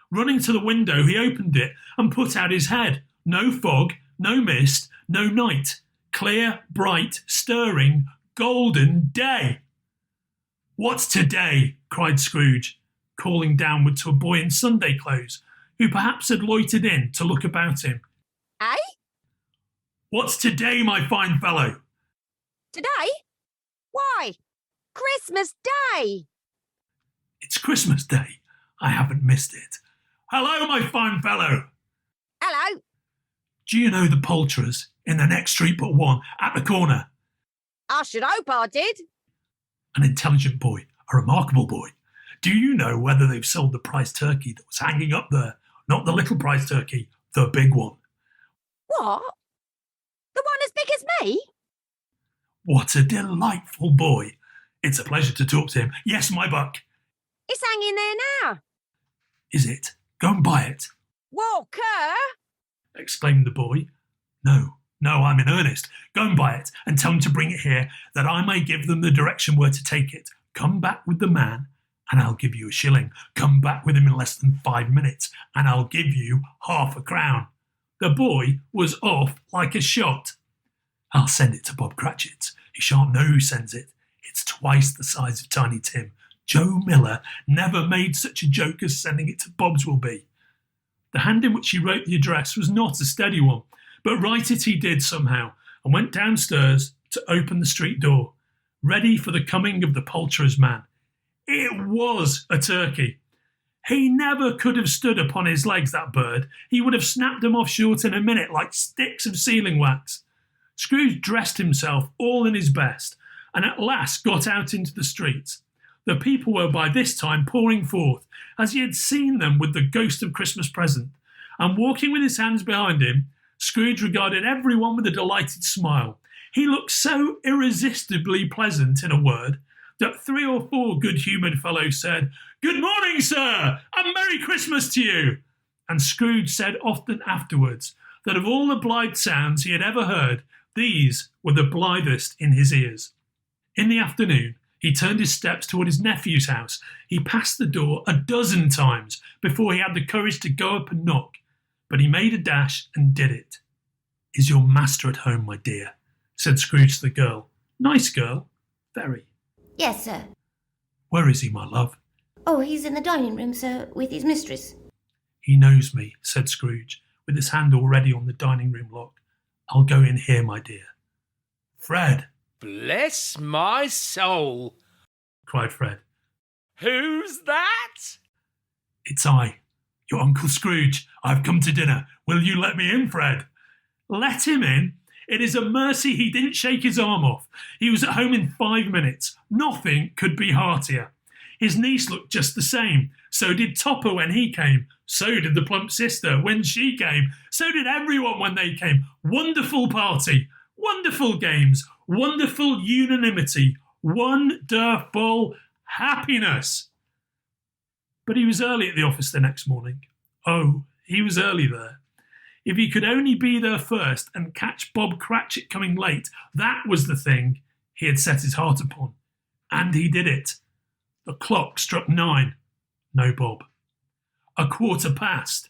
S1: Running to the window, he opened it and put out his head. No fog, no mist, no night. Clear, bright, stirring, golden day. "What's today?" cried Scrooge, calling downward to a boy in Sunday clothes, who perhaps had loitered in to look about him.
S10: Eh?
S1: What's today, my fine fellow?
S8: Today? Why? Christmas Day!
S1: It's Christmas Day. I haven't missed it. Hello, my fine fellow.
S8: Hello.
S1: Do you know the poulterers in the next street but one at the corner?
S8: I should hope I did.
S1: An intelligent boy, a remarkable boy. Do you know whether they've sold the prize turkey that was hanging up there? Not the little prize turkey, the big one.
S8: What? The one as big as me?
S1: What a delightful boy. It's a pleasure to talk to him. Yes, my buck.
S8: It's hanging there now.
S1: Is it? Go and buy it.
S8: Walker!
S1: Exclaimed the boy. No, I'm in earnest. Go and buy it and tell them to bring it here that I may give them the direction where to take it. Come back with the man and I'll give you a shilling. Come back with him in less than 5 minutes and I'll give you half a crown. The boy was off like a shot. I'll send it to Bob Cratchit's. He shan't know who sends it. It's twice the size of Tiny Tim. Joe Miller never made such a joke as sending it to Bob's will be. The hand in which he wrote the address was not a steady one, but write it he did somehow, and went downstairs to open the street door, ready for the coming of the poulterer's man. It was a turkey. He never could have stood upon his legs, that bird. He would have snapped them off short in a minute like sticks of sealing wax. Scrooge dressed himself all in his best, and at last got out into the streets. The people were by this time pouring forth, as he had seen them with the ghost of Christmas present, and walking with his hands behind him, Scrooge regarded everyone with a delighted smile. He looked so irresistibly pleasant, in a word, that 3 or 4 good-humoured fellows said, "Good morning, sir, and Merry Christmas to you!" And Scrooge said often afterwards that of all the blithe sounds he had ever heard, these were the blithest in his ears. In the afternoon, he turned his steps toward his nephew's house. He passed the door a dozen times before he had the courage to go up and knock, but he made a dash and did it. "Is your master at home, my dear?" said Scrooge to the girl. "Nice girl, very."
S9: Yes, sir.
S1: "Where is he, my love?"
S9: Oh, he's in the dining room, sir, with his mistress.
S1: "He knows me," said Scrooge, with his hand already on the dining room lock. "I'll go in here, my dear." "Fred!"
S2: Bless my soul,
S1: cried Fred.
S2: Who's that?
S1: "It's I, your Uncle Scrooge. I've come to dinner. Will you let me in, Fred?" "Let him in? It is a mercy he didn't shake his arm off. He was at home in 5 minutes. Nothing could be heartier. His niece looked just the same. So did Topper when he came. So did the plump sister when she came. So did everyone when they came. Wonderful party. Wonderful games. Wonderful unanimity. Wonderful happiness." But he was early at the office the next morning. Oh, he was early there. If he could only be there first and catch Bob Cratchit coming late, that was the thing he had set his heart upon. And he did it. The clock struck 9. No Bob. 1:15.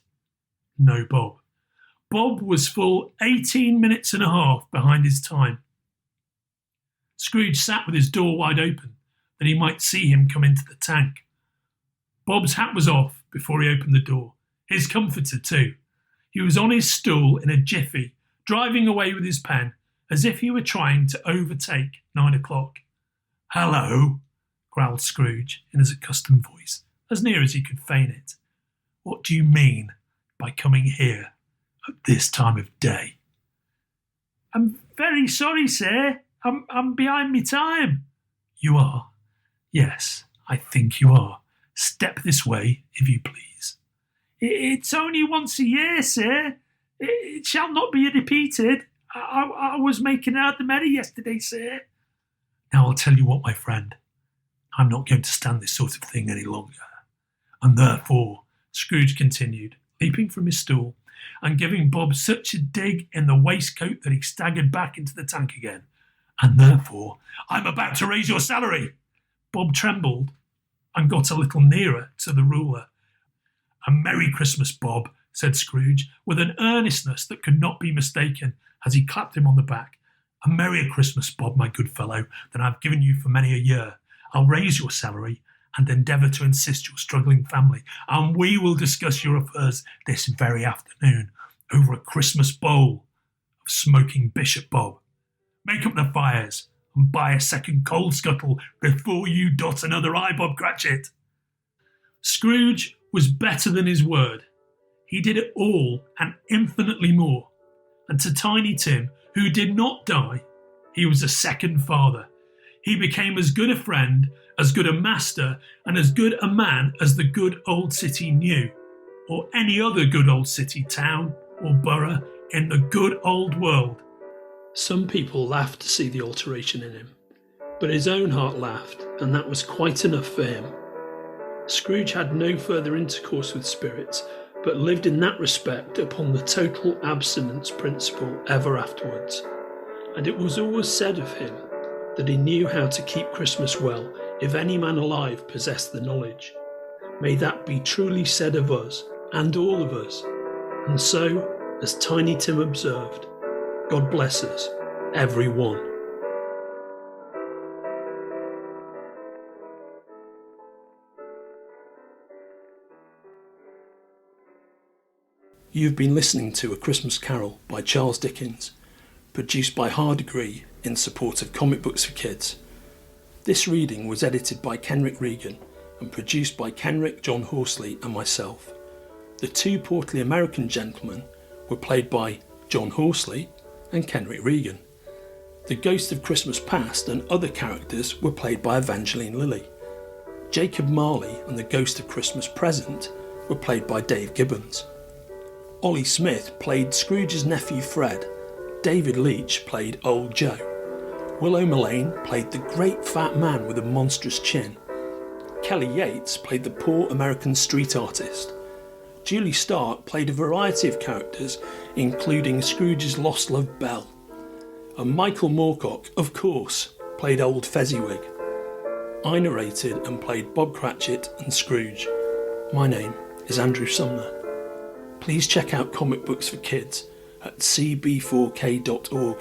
S1: No Bob. Bob was full 18 minutes and a half behind his time. Scrooge sat with his door wide open, that he might see him come into the tank. Bob's hat was off before he opened the door. His comforter, too. He was on his stool in a jiffy, driving away with his pen, as if he were trying to overtake 9 o'clock. "Hello," growled Scrooge in his accustomed voice, as near as he could feign it. "What do you mean by coming here at this time of day?" "I'm very sorry, sir. I'm behind me time." "You are? Yes, I think you are. Step this way, if you please." "It's only once a year, sir. It shall not be repeated. I was making out the merry yesterday, sir." "Now I'll tell you what, my friend. I'm not going to stand this sort of thing any longer. And therefore," Scrooge continued, leaping from his stool and giving Bob such a dig in the waistcoat that he staggered back into the tank again, "and therefore I'm about to raise your salary." Bob trembled and got a little nearer to the ruler. "A Merry Christmas, Bob," said Scrooge, with an earnestness that could not be mistaken, as he clapped him on the back. "A Merry Christmas, Bob, my good fellow, than I've given you for many a year. I'll raise your salary and endeavour to assist your struggling family, and we will discuss your affairs this very afternoon over a Christmas bowl of smoking Bishop Bob. Make up the fires and buy a second coal scuttle before you dot another eye, Bob Cratchit. Scrooge was better than his word. He did it all and infinitely more. And to Tiny Tim, who did not die, he was a second father. He became as good a friend, as good a master, and as good a man as the good old city knew, or any other good old city, town, or borough in the good old world. Some people laughed to see the alteration in him, but his own heart laughed, and that was quite enough for him. Scrooge had no further intercourse with spirits, but lived in that respect upon the total abstinence principle ever afterwards. And it was always said of him that he knew how to keep Christmas well, if any man alive possessed the knowledge. May that be truly said of us, and all of us. And so, as Tiny Tim observed, God bless us, every one. You've been listening to A Christmas Carol by Charles Dickens, produced by Hardegree in support of Comic Books for Kids. This reading was edited by Kenric Regan and produced by Kenric, John Horsley and myself. The two portly American gentlemen were played by John Horsley and Kenric Regan. The Ghost of Christmas Past and other characters were played by Evangeline Lilly. Jacob Marley and the Ghost of Christmas Present were played by Dave Gibbons. Ollie Smith played Scrooge's nephew Fred. David Leach played Old Joe. Willow Mullane played the great fat man with a monstrous chin. Kelly Yates played the poor American street artist. Julie Stark played a variety of characters, including Scrooge's lost love Belle. And Michael Moorcock, of course, played Old Fezziwig. I narrated and played Bob Cratchit and Scrooge. My name is Andrew Sumner. Please check out Comic Books for Kids at cb4k.org.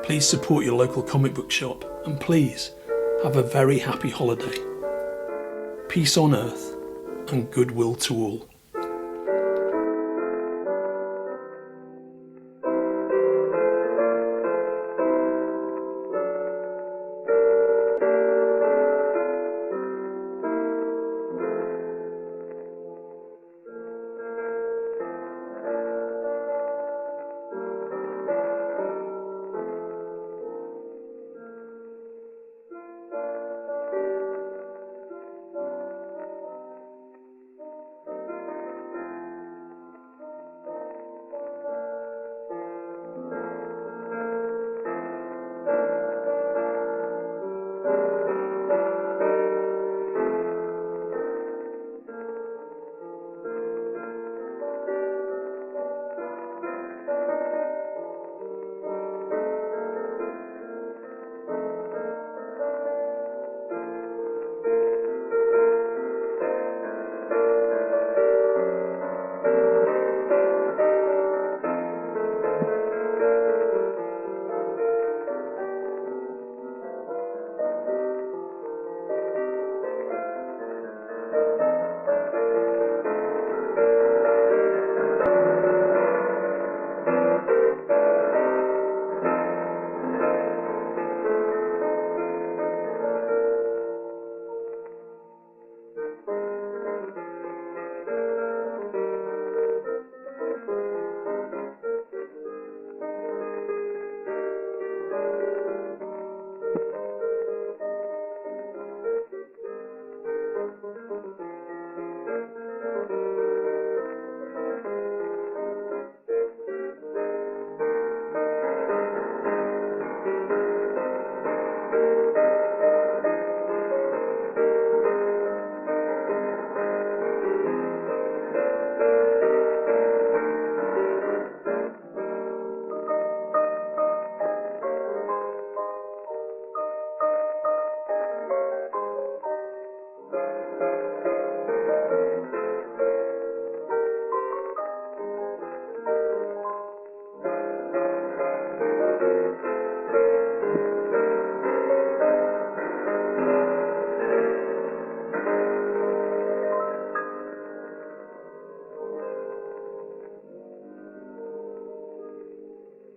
S1: Please support your local comic book shop, and please have a very happy holiday. Peace on earth and goodwill to all.